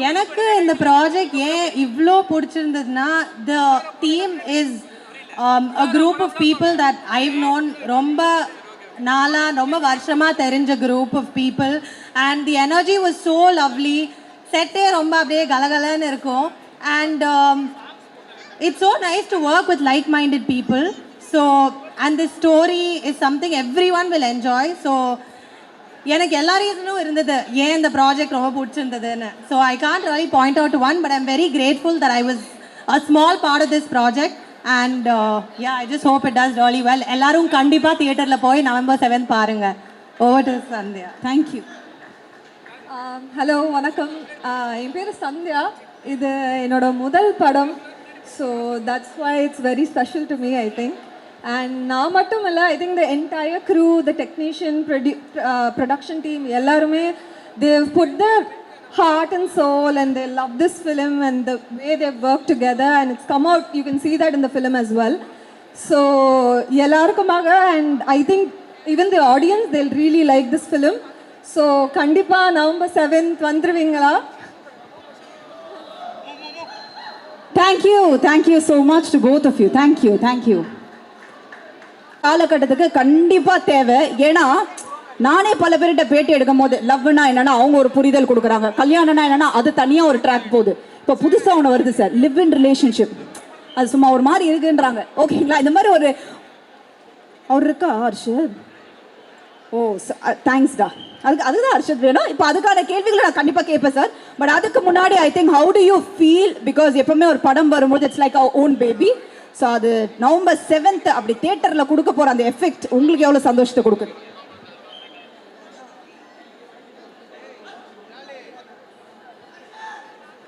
எனக்கு இந்த ப்ராஜெக்ட் ஏன் இவ்வளோ பிடிச்சிருந்ததுன்னா the team is a group of people that I've known ரொம்ப ரொம்ப வருஷமாக தெரிஞ்ச group of people and the energy was so lovely. செட்டே ரொம்ப அப்படியே கலகலன்னு இருக்கும் and it's so nice to work with like-minded people. So, and this story is something everyone will enjoy. So, எனக்கு எல்லா ரீசனும் இருந்தது ஏன் இந்த ப்ராஜெக்ட் ரொம்ப பிடிச்சிருந்ததுன்னு. So I can't really point out one, but I'm very grateful that I was a small part of this project and yeah I just hope it does really well. எல்லாரும் கண்டிப்பாக தியேட்டரில் போய் November 7 பாருங்க. Over to Sandhya. Thank you. Hello வணக்கம். என் பேர் சந்தியா. இது என்னோட முதல் படம். So that's why it's very special to me I think. And நான் மட்டும் இல்லை, I think the entire crew, the technician, production team எல்லாருமே they've put the heart and soul and they love this film and the way they've worked together and it's come out, you can see that in the film as well. So ellarkumaga, and I think even the audience, they'll really like this film. So kandipa November 7th vandruvingala. Thank you so much to both of you. Thank you. காலகட்டத்துக்கு கண்டிப்பாக தேவை. ஏன்னா நானே பல பேர்கிட்ட பேட்டி எடுக்கும் போது லவ்னா என்னன்னா அவங்க ஒரு புரிதல் கொடுக்குறாங்க, கல்யாணம்னா என்னன்னா அது தனியாக ஒரு ட்ராக் போகுது. இப்போ புதுசாக ஒன்று வருது சார், லிவ் இன் ரிலேஷன்ஷிப். அது சும்மா ஒரு மாதிரி இருக்குன்றாங்க. ஓகேங்களா, இந்த மாதிரி ஒரு அவர் இருக்கா ஹர்ஷத்? ஓ தேங்க்ஸ்டா. அதுதான் ஹர்ஷத் வேணும். இப்போ அதுக்கான கேள்விகளை நான் கண்டிப்பாக கேட்பேன் சார். பட் அதுக்கு முன்னாடி I think how do you feel, because எப்பவுமே ஒரு படம் வரும்போது it's like our own baby. So அது November 7th அப்படி தியேட்டரில் கொடுக்க போகிற அந்த எஃபெக்ட் உங்களுக்கு எவ்வளோ சந்தோஷத்தை கொடுக்குது?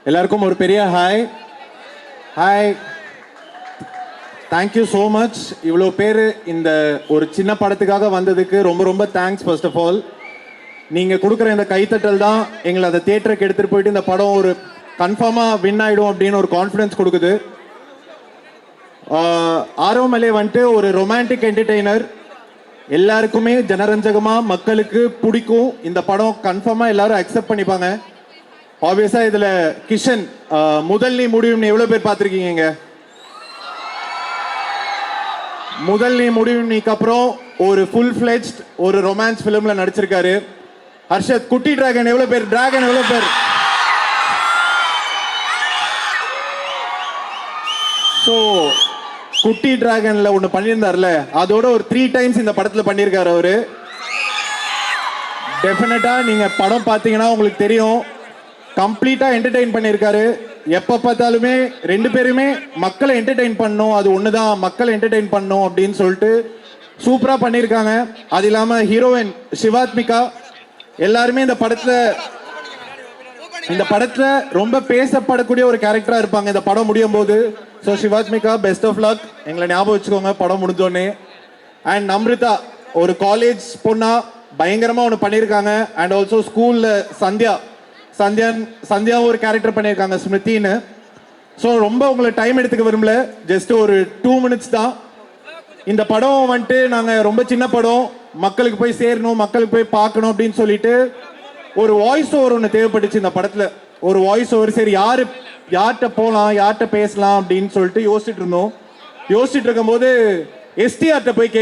எல்லாருக்கும் ஒரு பெரிய ஹாய். Thank you so much. இவ்வளோ பேர் இந்த ஒரு சின்ன படத்துக்காக வந்ததுக்கு ரொம்ப ரொம்ப தேங்க்ஸ். ஃபர்ஸ்ட் ஆஃப் ஆல், நீங்கள் கொடுக்குற இந்த கைத்தட்டல் தான் எங்களை அந்த தியேட்டருக்கு எடுத்துகிட்டு போயிட்டு இந்த படம் ஒரு கன்ஃபார்மாக வின் ஆகிடும் அப்படின்னு ஒரு கான்ஃபிடன்ஸ் கொடுக்குது. ஆரோமலே வந்துட்டு ஒரு ரொமான்டிக் என்டர்டெய்னர், எல்லாருக்குமே ஜனரஞ்சகமாக மக்களுக்கு பிடிக்கும். இந்த படம் கன்ஃபார்மாக எல்லாரும் அக்செப்ட் பண்ணிப்பாங்க. ஆப்வியஸாக இதில் கிஷன் முதல் நீ முடிவுன்னு எவ்வளோ பேர் பார்த்துருக்கீங்க? முதல் நீ முடிவு நீக்கு அப்புறம் ஒரு ஃபுல் ஃப்ளெஜ்ட் ஒரு ரொமான்ஸ் ஃபிலிமில் நடிச்சிருக்காரு. ஹர்ஷத் குட்டி டிராகன் எவ்வளோ பேர்? டிராகன் எவ்வளோ பேர்? ஸோ குட்டி டிராகன்ல ஒன்று பண்ணியிருந்தார்ல, அதோட ஒரு 3 times இந்த படத்தில் பண்ணியிருக்காரு அவரு. டெஃபினட்டா நீங்க படம் பார்த்தீங்கன்னா உங்களுக்கு தெரியும், கம்ப்ளீட்டா என்டர்டெயின் பண்ணியிருக்காரு. எப்போ பார்த்தாலுமே 2 பேருமே மக்களை என்டர்டெயின் பண்ணணும், அது ஒன்று தான், மக்களை என்டர்டெயின் பண்ணணும் அப்படின்னு சொல்லிட்டு சூப்பராக பண்ணியிருக்காங்க. அது இல்லாமல் ஹீரோயின் சிவாத்மிகா, எல்லாருமே இந்த படத்தில் ரொம்ப பேசப்படக்கூடிய ஒரு கேரக்டராக இருப்பாங்க இந்த படம் முடியும் போது. So Shivathmika, best of luck. எங்களை ஞாபகம் வச்சுக்கோங்க படம் முடிஞ்சோடனே. அண்ட் அம்ரிதா ஒரு காலேஜ் பொண்ணா பயங்கரமாக ஒன்று பண்ணியிருக்காங்க. அண்ட் ஆல்சோ ஸ்கூலில் சந்தியா ஒரு கேரக்டர் பண்ணியிருக்காங்க, ஸ்மிருதின்னு. ஸோ ரொம்ப உங்களை டைம் எடுத்துக்க விரும்பல, ஜஸ்ட் ஒரு 2 minutes தான். இந்த படம் வந்துட்டு நாங்கள் ரொம்ப சின்ன படம், மக்களுக்கு போய் சேரணும், மக்களுக்கு போய் பார்க்கணும் அப்படின்னு சொல்லிட்டு ஒரு வாய்ஸ் ஓவர் ஒன்று தேவைப்பட்டுச்சு இந்த படத்தில். ஒரு வாய்ஸ் ஓவர், சரி யார்கிட்ட போகலாம், யார்கிட்ட பேசலாம் அப்படின்னு சொல்லிட்டு யோசிச்சுட்டு இருக்கும்போது எஸ்டிஆர்கிட்ட போய்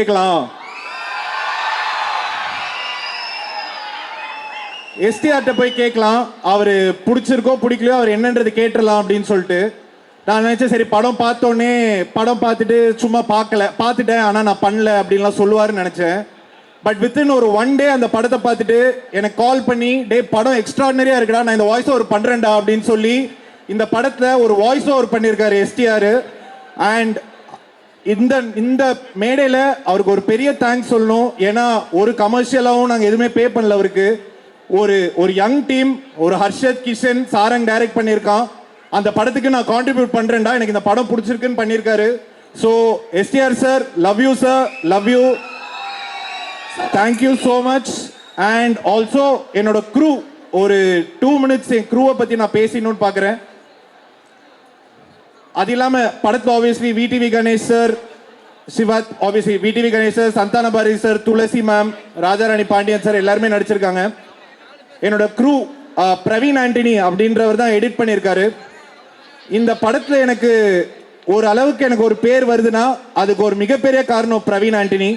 கேட்கலாம், அவர் பிடிச்சிருக்கோ பிடிக்கலையோ அவர் என்னன்றது கேட்டுடலாம் அப்படின்னு சொல்லிட்டு நான் நினைச்சேன். சரி படம் பார்த்துட்டு சும்மா பார்த்துட்டேன் ஆனால் நான் பண்ணல அப்படின்லாம் சொல்லுவாருன்னு நினைச்சேன். பட் வித்தின் ஒரு 1 day அந்த படத்தை பார்த்துட்டு எனக்கு கால் பண்ணி, டே படம் எக்ஸ்ட்ராடினரியா இருக்குடா, நான் இந்த வாய்ஸ் ஓவர் பண்றேன்டா அப்படின்னு சொல்லி இந்த படத்தில் ஒரு வாய்ஸ் ஓவர் பண்ணியிருக்காரு எஸ்டிஆர். அண்ட் இந்த மேடையில் அவருக்கு ஒரு பெரிய தேங்க்ஸ் சொல்லணும். ஏன்னா ஒரு கமர்ஷியலாகவும் நாங்கள் எதுவுமே பே பண்ணல அவருக்கு. ஒரு யங் டீம், ஒரு ஹர்ஷத், கிஷன், சாரங் டைரக்ட் பண்ணியிருக்கான். அந்த படத்துக்கு நான் கான்ட்ரிபியூட் பண்ணுறேன்டா, எனக்கு இந்த படம் பிடிச்சிருக்குன்னு பண்ணியிருக்காரு. So STR sir, love you sir, love you, thank you so much. And also என்னோட க்ரூ, ஒரு 2 minutes என் க்ரூவை பற்றி நான் பேசணும்னு பார்க்குறேன். அது இல்லாமல் படத்தில் obviously VTV Ganesh sir, Shivath, obviously VTV Ganesh sir, Santhana Bharathi sir, Thulasi ma'am, Rajarani Pandiyan sir எல்லாருமே நடிச்சிருக்காங்க. என்னோட க்ரூ பிரவீன் ஆண்டனி அப்படின்றவர் தான் எடிட் பண்ணியிருக்காரு. இந்த படத்தில் எனக்கு ஒரு அளவுக்கு எனக்கு ஒரு பேர் வருதுன்னா அதுக்கு ஒரு மிகப்பெரிய காரணம் பிரவீன் ஆண்டனி.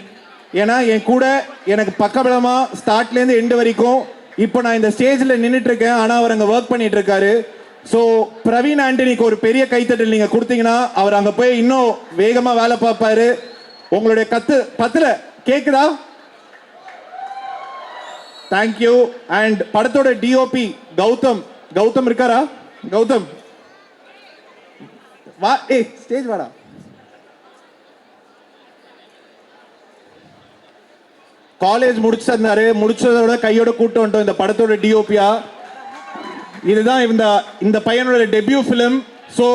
ஏன்னா என் கூட எனக்கு பக்கபலமாக ஸ்டார்ட்லேருந்து எண்டு வரைக்கும் இப்போ நான் இந்த ஸ்டேஜில் நின்றுட்டு இருக்கேன், ஆனால் அவர் அங்கே ஒர்க் பண்ணிட்டு இருக்காரு. ஸோ பிரவீன் ஆண்டனிக்கு ஒரு பெரிய கைத்தட்டல் நீங்கள் கொடுத்தீங்கன்னா அவர் அங்கே போய் இன்னும் வேகமாக வேலை பார்ப்பாரு. உங்களுடைய பத்தில் கேட்குதா? தேங்க்யூ. அண்ட் படத்தோட டிஓபி கௌதம் இருக்காரா? கௌதம் வா, ஸ்டேஜ் வாடா. காலேஜ் முடிச்சிருந்தாரு, முடிச்சதோட கையோட கூட்டு வந்துட்டோம் இந்த படத்தோட டிஓபியா. இதுதான் இந்த பையனோட டெபியூ ஃபிலிம். ஸோ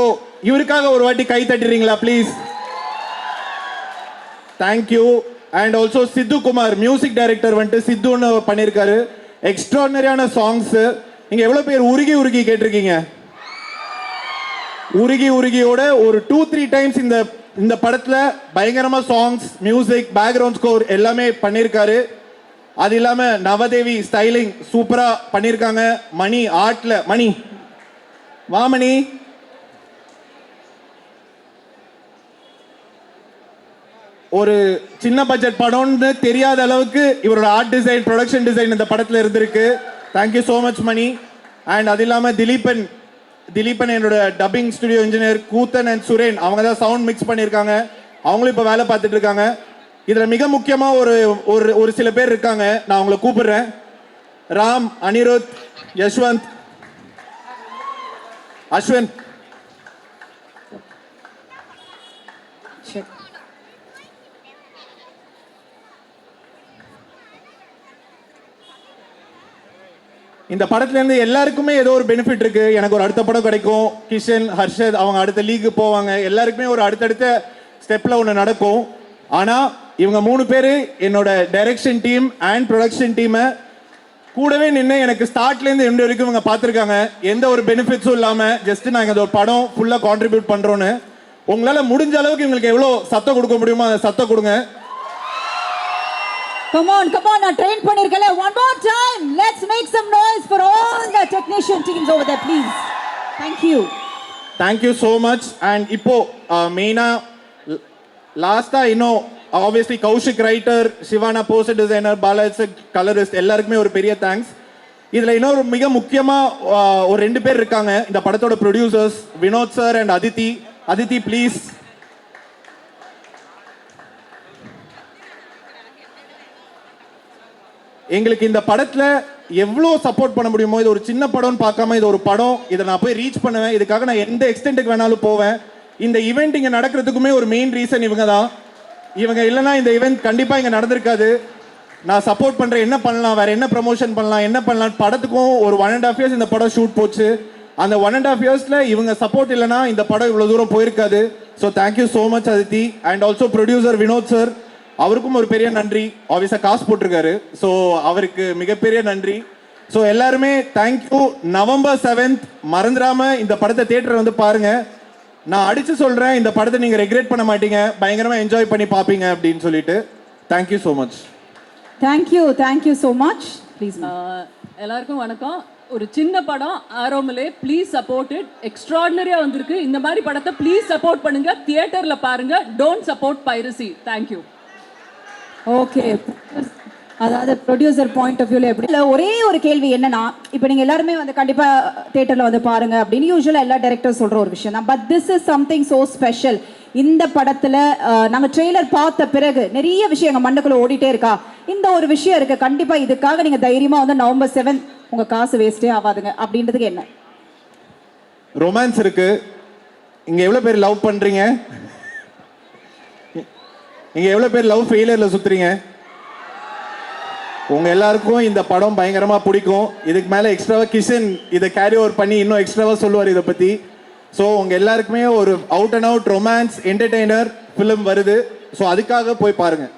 இவருக்காக ஒரு வாட்டி கை தட்டுறீங்களா please? Thank you. And also Sidhu Kumar music director வந்துட்டு சித்துன்னு பண்ணியிருக்காரு. எக்ஸ்ட்ராடனரியான சாங்ஸ். நீங்க எவ்வளோ பேர் உருகி உருகி கேட்டிருக்கீங்க? உருகியோட ஒரு 2-3 டைம்ஸ் இந்த படத்தில் பயங்கரமாக சாங்ஸ், மியூசிக், பேக்ரவுண்ட் ஸ்கோர் எல்லாமே பண்ணியிருக்காரு. அது இல்லாமல் நவதேவி ஸ்டைலிங் சூப்பராக பண்ணியிருக்காங்க. மணி ஆர்ட்ல மணி வாமணி ஒரு சின்ன பட்ஜெட் படம்னு தெரியாத அளவுக்கு இவரோட ஆர்ட் டிசைன், ப்ரொடக்ஷன் டிசைன் இந்த படத்தில் இருந்திருக்கு. Thank you so much Mani. And அது இல்லாமல் திலீபன் என்னோட dubbing studio engineer, Koothan and Suren அவங்க தான் சவுண்ட் மிக்ஸ் பண்ணியிருக்காங்க. அவங்களும் இப்போ வேலை பார்த்துட்டு இருக்காங்க. இதில் மிக முக்கியமாக ஒரு சில பேர் இருக்காங்க, நான் அவங்களை கூப்பிடுறேன். ராம், அனிருத், யஷ்வந்த், அஸ்வந்த். இந்த படத்துலேருந்து எல்லாருக்குமே ஏதோ ஒரு பெனிஃபிட் இருக்கு. எனக்கு ஒரு அடுத்த படம் கிடைக்கும், கிஷன், ஹர்ஷத் அவங்க அடுத்த லீக்கு போவாங்க, எல்லாருக்குமே ஒரு அடுத்தடுத்த ஸ்டெப்பில் ஒன்று நடக்கும். ஆனால் இவங்க 3 பேர் என்னோட டைரக்ஷன் டீம் அண்ட் ப்ரொடக்ஷன் டீமை கூடவே நின்று எனக்கு ஸ்டார்ட்லேருந்து எண்டு வரைக்கும் இவங்க பார்த்துருக்காங்க. எந்த ஒரு பெனிஃபிட்ஸும் இல்லாமல் ஜஸ்ட் நாங்கள் இந்த ஒரு படம் ஃபுல்லாக கான்ட்ரிபியூட் பண்ணுறோன்னு. உங்களால் முடிஞ்ச அளவுக்கு இவங்களுக்கு எவ்வளோ சத்தம் கொடுக்க முடியுமோ அந்த சத்தம் கொடுங்க. Come on, நான் train பண்ணிருக்கல. One more time. Let's make some noise for all the technician teams over there, please. Thank you so much. And இப்போ மெயினா லாஸ்டா இன்னும் obviously Kaushik writer, Sivana poster designer, Balaji colourist எல்லாருக்குமே ஒரு பெரிய தேங்க்ஸ். இதுல இன்னொரு மிக முக்கியமா ஒரு 2 பேர் இருக்காங்க இந்த படத்தோட producers, Vinod sir and Aditi please. எங்களுக்கு இந்த படத்துல எவ்வளோ சப்போர்ட் பண்ண முடியுமோ, இது ஒரு சின்ன படம்னு பார்க்காம இது ஒரு படம், இதை நான் போய் ரீச் பண்ணுவேன், இதுக்காக நான் எந்த எக்ஸ்டென்ட்டுக்கு வேணாலும் போவேன். இந்த ஈவெண்ட் இங்கே நடக்கிறதுக்குமே ஒரு மெயின் ரீசன் இவங்க தான். இவங்க இல்லைன்னா இந்த ஈவெண்ட் கண்டிப்பாக இங்கே நடந்திருக்காது. நான் சப்போர்ட் பண்ணுறேன், என்ன பண்ணலாம், வேற என்ன ப்ரமோஷன் பண்ணலாம், என்ன பண்ணலாம். படத்துக்கும் ஒரு 1.5 years இந்த படம் ஷூட் போச்சு. அந்த 1.5 yearsல இவங்க சப்போர்ட் இல்லைன்னா இந்த படம் இவ்வளோ தூரம் போயிருக்காது. So thank you so much Aditi. And also producer Vinoth sir, அவருக்கும் ஒரு பெரிய நன்றி. ஆப்வியஸாக காசு போட்டிருக்காரு, ஸோ அவருக்கு மிகப்பெரிய நன்றி. ஸோ எல்லாருமே தேங்க்யூ. November 7th மறந்துடாம இந்த படத்தை தியேட்டர் வந்து பாருங்க. நான் அடிச்சு சொல்றேன், இந்த படத்தை நீங்க ரெக்ரெட் பண்ண மாட்டீங்க, பயங்கரமா என்ஜாய் பண்ணி பார்ப்பீங்க அப்படின்னு சொல்லிட்டு. Thank you so much. Thank you so much. Please. எல்லாருக்கும் வணக்கம். ஒரு சின்ன படம் ஆரோமலே, ப்ளீஸ் சப்போர்ட் இட். எக்ஸ்ட்ராடினரியா வந்திருக்கு. இந்த மாதிரி படத்தை ப்ளீஸ் சப்போர்ட் பண்ணுங்க, தியேட்டர்ல பாருங்க. Don't support piracy. Thank you. Okay, அதாவது ப்ரொடியூசர் பாயிண்ட் ஆஃப் வியூவில் எப்படி இல்லை, ஒரே ஒரு கேள்வி என்னன்னா, இப்போ நீங்கள் எல்லாருமே வந்து கண்டிப்பாக தேட்டரில் வந்து பாருங்க அப்படின்னு யூஸ்வலாக எல்லா டைரக்டர்ஸ் சொல்கிற ஒரு விஷயம் தான். But this is something so special. இந்த படத்தில் நாங்கள் ட்ரெய்லர் பார்த்த பிறகு நிறைய விஷயம் எங்கள் மண்ணுக்குள்ளே ஓடிட்டே இருக்கா. இந்த ஒரு விஷயம் இருக்குது, கண்டிப்பாக இதுக்காக நீங்கள் தைரியமாக வந்து November 7th உங்கள் காசு வேஸ்ட்டே ஆகாதுங்க அப்படின்றதுக்கு என்ன ரொமான்ஸ் இருக்கு. இங்கே எவ்வளோ பேர் லவ் பண்ணுறீங்க? நீங்கள் எவ்வளோ பேர் லவ் ஃபெயிலியரில் சுற்றுறீங்க? உங்கள் எல்லாருக்கும் இந்த படம் பயங்கரமாக பிடிக்கும். இதுக்கு மேலே எக்ஸ்ட்ராவாக கிஷன் இதை கேரி ஓவர் பண்ணி இன்னும் எக்ஸ்ட்ராவாக சொல்லுவார் இதை பற்றி. ஸோ உங்கள் எல்லாருக்குமே ஒரு out and out romance entertainer film வருது. ஸோ அதுக்காக போய் பாருங்கள்.